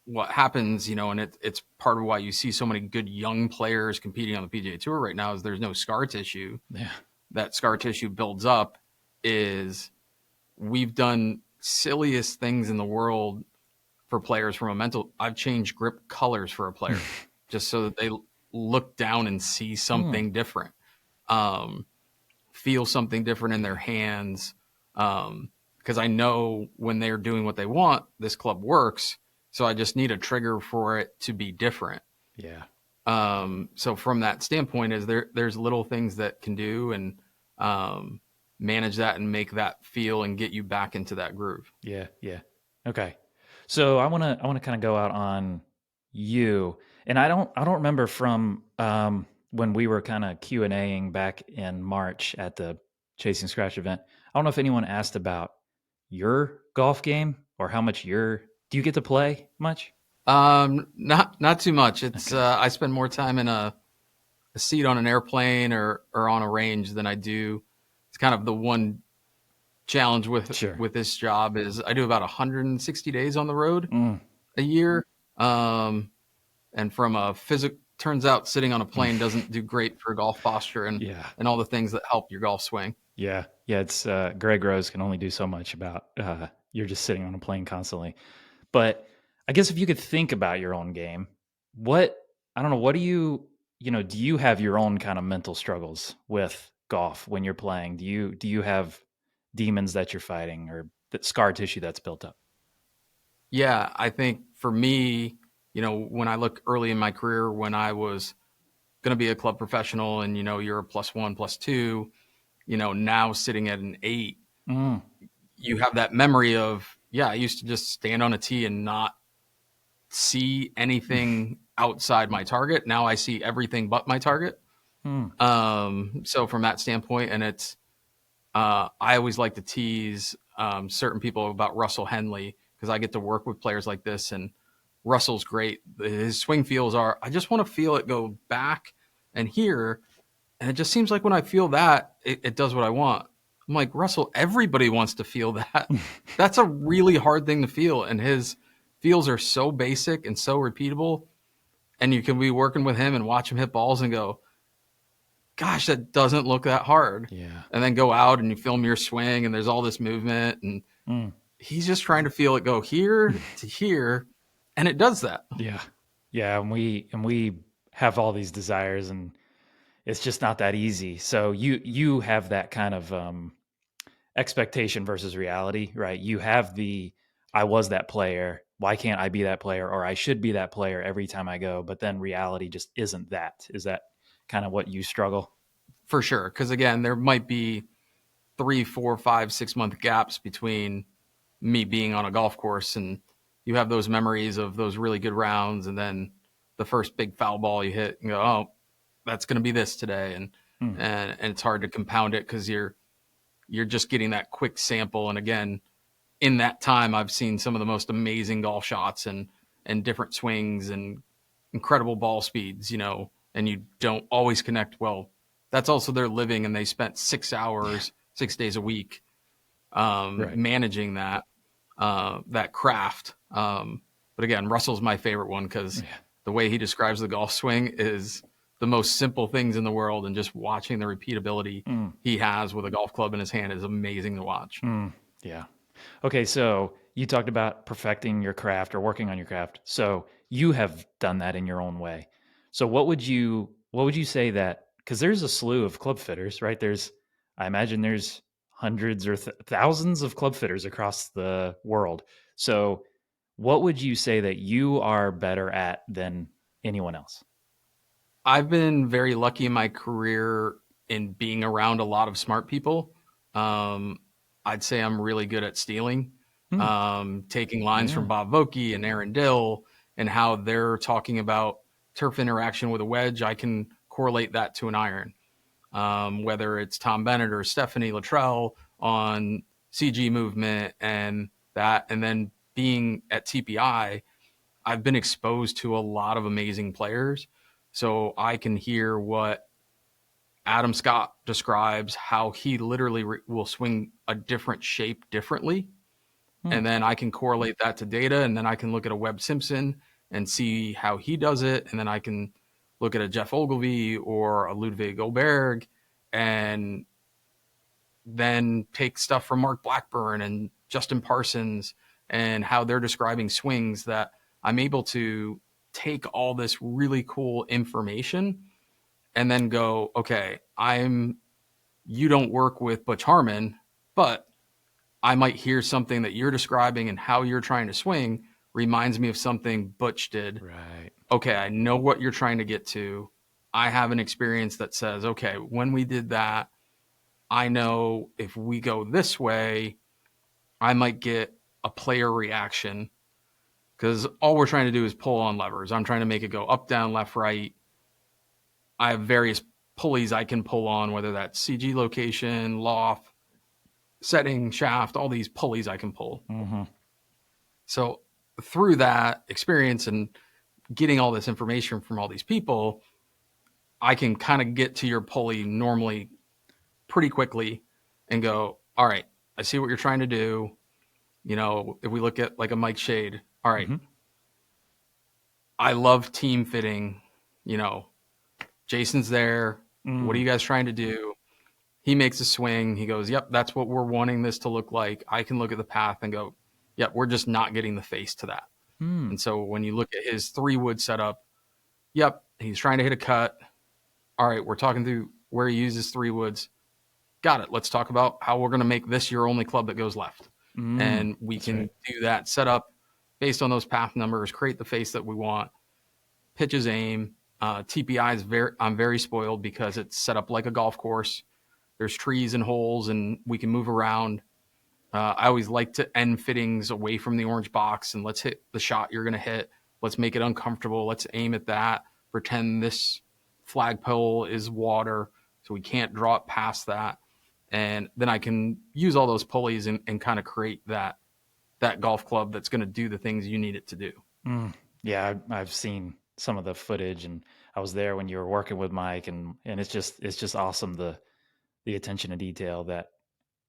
what happens, and it's part of why you see so many good young players competing on the PGA Tour right now is there's no scar tissue. Yeah. That scar tissue builds up is we've done silliest things in the world for players from a mental. I've changed grip colors for a player just so that they look down and see something different, feel something different in their hands. Because I know when they're doing what they want, this club works. So I just need a trigger for it to be different. Yeah. So from that standpoint, there's little things that can do, and manage that and make that feel and get you back into that groove. Yeah, yeah. Okay. So I wanna kind of go out on you, and I don't remember from when we were kind of Q&Aing back in March at the Chasing Scratch event. I don't know if anyone asked about your golf game or how much do you get to play much? Not too much. It's Okay. I spend more time in a seat on an airplane or on a range than I do. It's kind of the one challenge Sure. with this job is I do about 160 days on the road Mm, a year. And from a physical, turns out sitting on a plane doesn't do great for golf posture yeah. and all the things that help your golf swing. Yeah. Yeah, it's Greg Rose can only do so much about you're just sitting on a plane constantly. But I guess if you could think about your own game, what I don't know, what do do you have your own kind of mental struggles with golf when you're playing? Do you have demons that you're fighting or that scar tissue that's built up? Yeah, I think for me, when I look early in my career, when I was going to be a club professional and, you're a +1, +2, now sitting at an 8, Mm, you have that memory of, yeah, I used to just stand on a tee and not see anything outside my target. Now I see everything but my target. mm, So from that standpoint, and I always like to tease certain people about Russell Henley because I get to work with players like this, and Russell's great. His swing feels are, I just want to feel it go back and here. And it just seems like when I feel that, it does what I want. I'm like, Russell, everybody wants to feel that. That's a really hard thing to feel. And his feels are so basic and so repeatable. And you can be working with him and watch him hit balls and go, gosh, that doesn't look that hard. yeah. And then go out and you film your swing and there's all this movement. And Mm, he's just trying to feel it go here to here. And it does that. yeah. Yeah, and we have all these desires and it's just not that easy. So you have that kind of expectation versus reality, right? You have the I was that player. Why can't I be that player? Or I should be that player every time I go. But then reality just isn't that. Is that kind of what you struggle? For sure. Because again, there might be 3, 4, 5, 6 month gaps between me being on a golf course, and you have those memories of those really good rounds, and then the first big foul ball you hit and go, oh, that's going to be this today, and Mm, and it's hard to compound it because you're just getting that quick sample. And again, in that time, I've seen some of the most amazing golf shots and different swings and incredible ball speeds, and you don't always connect well. That's also their living, and they spent 6 hours, 6 days a week right. managing that craft. But again, Russell's my favorite one because Yeah. the way he describes the golf swing is the most simple things in the world, and just watching the repeatability Mm, he has with a golf club in his hand is amazing to watch. mm, yeah. Okay, so you talked about perfecting your craft or working on your craft. So you have done that in your own way. So what would you say that because there's a slew of club fitters, right? I imagine there's hundreds or thousands of club fitters across the world. So what would you say that you are better at than anyone else? I've been very lucky in my career in being around a lot of smart people. Um, I'd say I'm really good at stealing, Hmm, taking lines yeah. from Bob Vokey and Aaron Dill and how they're talking about turf interaction with a wedge. I can correlate that to an iron. Whether it's Tom Bennett or Stephanie Luttrell on CG movement and that, and then being at TPI, I've been exposed to a lot of amazing players. So I can hear what Adam Scott describes, how he literally will swing a different shape differently. Hmm, And then I can correlate that to data. And then I can look at a Webb Simpson and see how he does it. And then I can look at a Jeff Ogilvy or a Ludwig Oberg and then take stuff from Mark Blackburn and Justin Parsons and how they're describing swings, that I'm able to take all this really cool information and then go, okay, you don't work with Butch Harmon, but I might hear something that you're describing and how you're trying to swing reminds me of something Butch did. right. Okay, I know what you're trying to get to. I have an experience that says, okay, when we did that, I know if we go this way, I might get a player reaction, because all we're trying to do is pull on levers. I'm trying to make it go up, down, left, right. I have various pulleys I can pull on, whether that's CG location, loft, setting, shaft, all these pulleys I can pull. Mm-hmm. So through that experience and getting all this information from all these people, I can kind of get to your pulley normally pretty quickly and go, all right, I see what you're trying to do. You know, if we look at like a Mike Shade, all right, Mhm. I love team fitting. You know, Jason's there. What are you guys trying to do? He makes a swing. He goes, yep, that's what we're wanting this to look like. I can look at the path and go, yep, we're just not getting the face to that. Mm. And so when you look at his 3-wood setup, yep, he's trying to hit a cut. All right, we're talking through where he uses 3-woods. Got it. Let's talk about how we're going to make this your only club that goes left. And we That's can right. do that setup based on those path numbers, create the face that we want, pitches aim. TPI is I'm very spoiled because it's set up like a golf course. There's trees and holes, and we can move around. I always like to end fittings away from the orange box, and let's hit the shot you're going to hit. Let's make it uncomfortable. Let's aim at that. Pretend this flagpole is water, so we can't draw it past that. And then I can use all those pulleys and kind of create that golf club that's going to do the things you need it to do. Yeah, I've seen some of the footage, and I was there when you were working with Mike, and it's just awesome, the attention to detail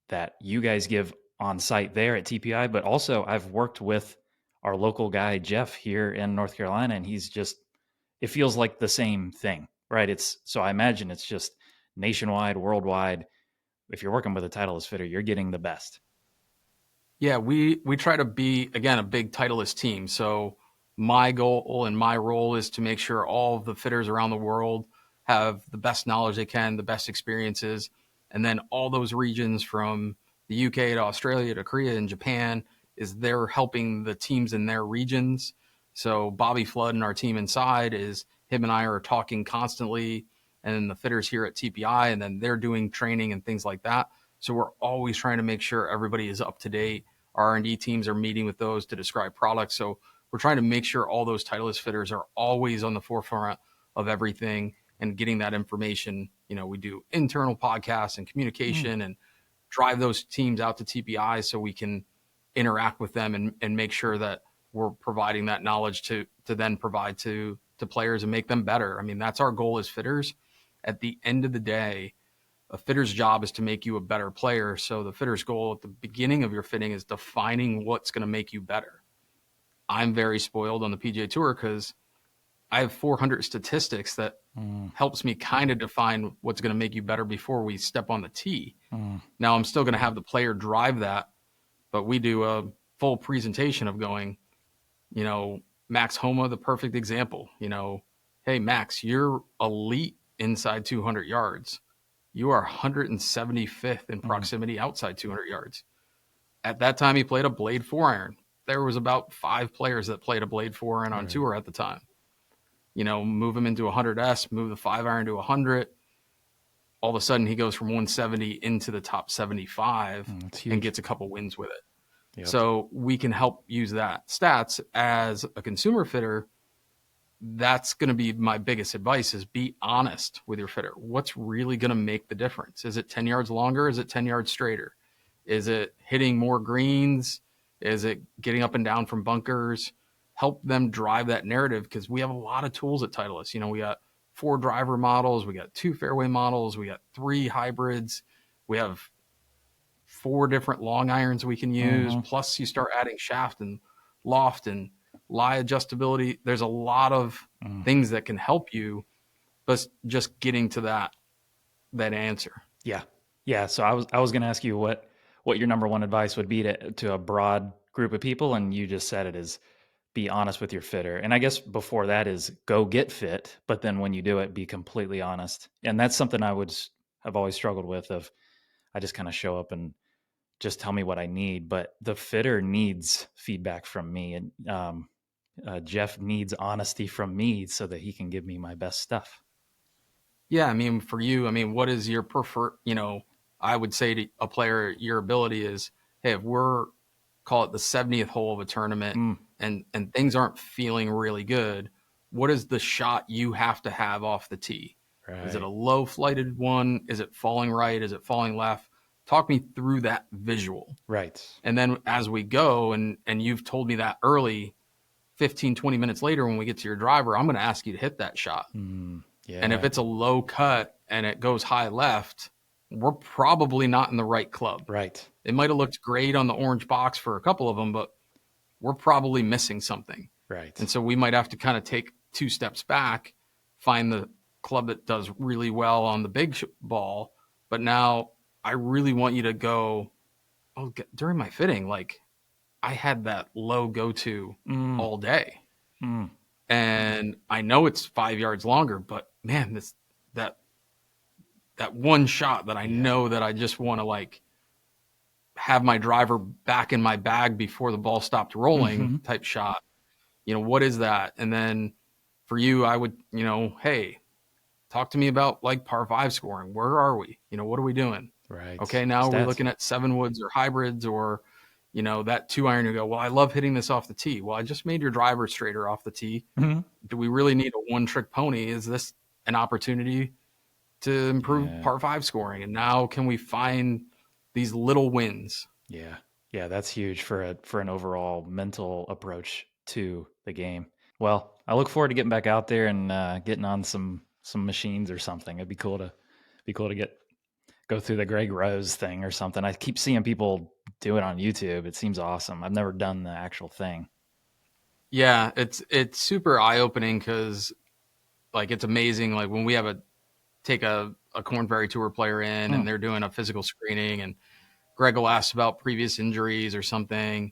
that you guys give on site there at TPI. But also, I've worked with our local guy Jeff here in North Carolina, and it feels like the same thing, right? So I imagine it's just nationwide, worldwide. If you're working with a Titleist fitter, you're getting the best. Yeah, we try to be, again, a big Titleist team. So my goal and my role is to make sure all of the fitters around the world have the best knowledge they can, the best experiences, and then all those regions from the UK to Australia to Korea and Japan is they're helping the teams in their regions. So Bobby Flood and our team inside is him and I are talking constantly, and then the fitters here at TPI, and then they're doing training and things like that. So we're always trying to make sure everybody is up to date. Our R&D teams are meeting with those to describe products. So we're trying to make sure all those Titleist fitters are always on the forefront of everything and getting that information. You know, we do internal podcasts and communication and drive those teams out to TPI so we can interact with them and make sure that we're providing that knowledge to then provide to players and make them better. I mean, that's our goal as fitters. At the end of the day, a fitter's job is to make you a better player. So the fitter's goal at the beginning of your fitting is defining what's going to make you better. I'm very spoiled on the PGA Tour because I have 400 statistics that helps me kind of define what's going to make you better before we step on the tee. Now I'm still going to have the player drive that, but we do a full presentation of going, you know, Max Homa, the perfect example, you know, hey, Max, you're elite inside 200 yards. You are 175th in proximity outside 200 yards. At that time, he played a blade 4-iron. There was about 5 players that played a blade 4-iron on tour at the time. You know, move him into a 100S, move the 5-iron to 100. All of a sudden, he goes from 170 into the top 75 and gets a couple wins with it. Yep. So we can help use that stats as a consumer fitter. That's going to be my biggest advice is be honest with your fitter. What's really going to make the difference? Is it 10 yards longer? Is it 10 yards straighter? Is it hitting more greens? Is it getting up and down from bunkers? Help them drive that narrative because we have a lot of tools at Titleist. You know, we got 4 driver models. We got 2 fairway models. We got 3 hybrids. We have 4 different long irons we can use. Plus you start adding shaft and loft and lie adjustability. There's a lot of things that can help you, but just getting to that answer. Yeah. So I was going to ask you what your number one advice would be to a broad group of people, and you just said it is be honest with your fitter. And I guess before that is go get fit, but then when you do it, be completely honest. And that's something I've always struggled with. I just kind of show up and just tell me what I need, but the fitter needs feedback from me, and Jeff needs honesty from me so that he can give me my best stuff. Yeah, I mean, for you, I mean, what is your preferred, you know, I would say to a player, your ability is, hey, if we're, call it the 70th hole of a tournament and things aren't feeling really good, what is the shot you have to have off the tee? Right. Is it a low flighted one? Is it falling right? Is it falling left? Talk me through that visual. Right. And then as we go, and you've told me that early, 15, 20 minutes later, when we get to your driver, I'm going to ask you to hit that shot. Yeah. And if it's a low cut and it goes high left, we're probably not in the right club. Right. It might have looked great on the orange box for a couple of them, but we're probably missing something. Right. And so we might have to kind of take 2 steps back, find the club that does really well on the big ball. But now I really want you to go, during my fitting, like I had that low go-to all day. And I know it's 5 yards longer, but man, that one shot that I know that I just want to like have my driver back in my bag before the ball stopped rolling type shot. What is that? And then for you, I would, hey, talk to me about like par 5 scoring. Where are we? What are we doing? Right. Okay, now Stats. we're looking at 7 woods or hybrids or, that 2-iron. You go, well, I love hitting this off the tee. Well, I just made your driver straighter off the tee. Do we really need a one-trick pony? Is this an opportunity to improve par 5 scoring? And now can we find these little wins? Yeah. Yeah, that's huge for an overall mental approach to the game. Well, I look forward to getting back out there and getting on some machines or something. It'd be cool to go through the Greg Rose thing or something. I keep seeing people do it on YouTube. It seems awesome. I've never done the actual thing. Yeah, it's super eye-opening because like it's amazing. Like when we have take a Korn Ferry Tour player in and they're doing a physical screening and Greg will ask about previous injuries or something,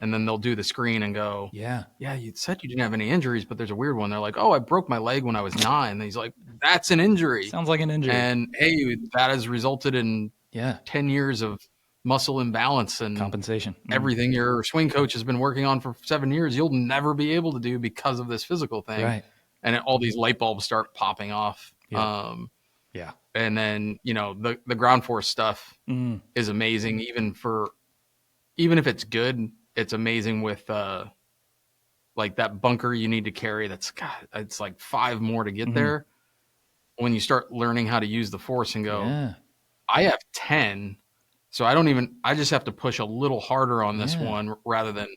and then they'll do the screen and go, yeah, you said you didn't have any injuries, but there's a weird one. They're like, oh, I broke my leg when I was 9. And he's like, that's an injury. Sounds like an injury. And hey, that has resulted in 10 years of muscle imbalance and compensation. Everything your swing coach has been working on for 7 years, you'll never be able to do because of this physical thing. Right. And all these light bulbs start popping off. Yeah. And then, the ground force stuff is amazing. Even if it's good, it's amazing with like that bunker you need to carry. It's like 5 more to get there. When you start learning how to use the force and go, I have 10. So I just have to push a little harder on this one rather than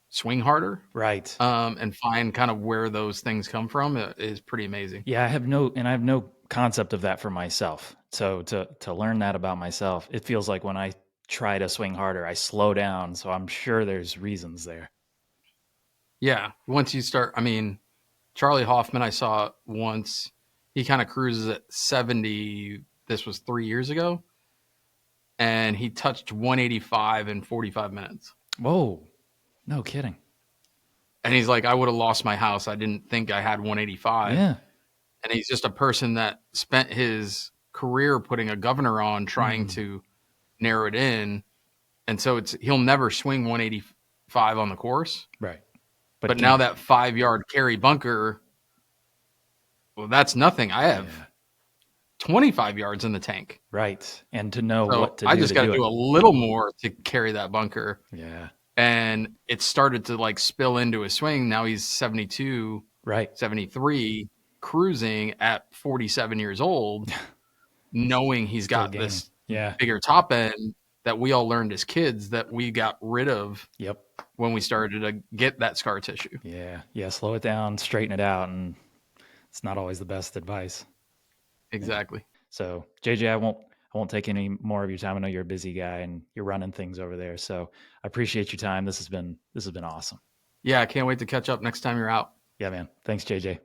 swing harder. Right. And find kind of where those things come from is pretty amazing. Yeah. I have no concept of that for myself. So to learn that about myself, it feels like when I try to swing harder, I slow down. So I'm sure there's reasons there. Yeah. Once you start, Charlie Hoffman, I saw once, he kind of cruises at 70. This was 3 years ago. And he touched 185 in 45 minutes. Whoa. No kidding. And he's like, I would have lost my house. I didn't think I had 185. Yeah. And he's just a person that spent his career putting a governor on trying to narrow it in. And so he'll never swing 185 on the course. Right. But now that 5-yard carry bunker, well, that's nothing. I have 25 yards in the tank. Right. And to know what to do. I just got to do a little more to carry that bunker. Yeah. And it started to like spill into his swing. Now he's 72, right, 73, cruising at 47 years old, knowing he's got this bigger top end that we all learned as kids that we got rid of when we started to get that scar tissue. Yeah. Yeah. Slow it down, straighten it out. And it's not always the best advice. Exactly. So JJ, I won't take any more of your time. I know you're a busy guy and you're running things over there. So I appreciate your time. This has been awesome. Yeah. I can't wait to catch up next time you're out. Yeah, man. Thanks, JJ.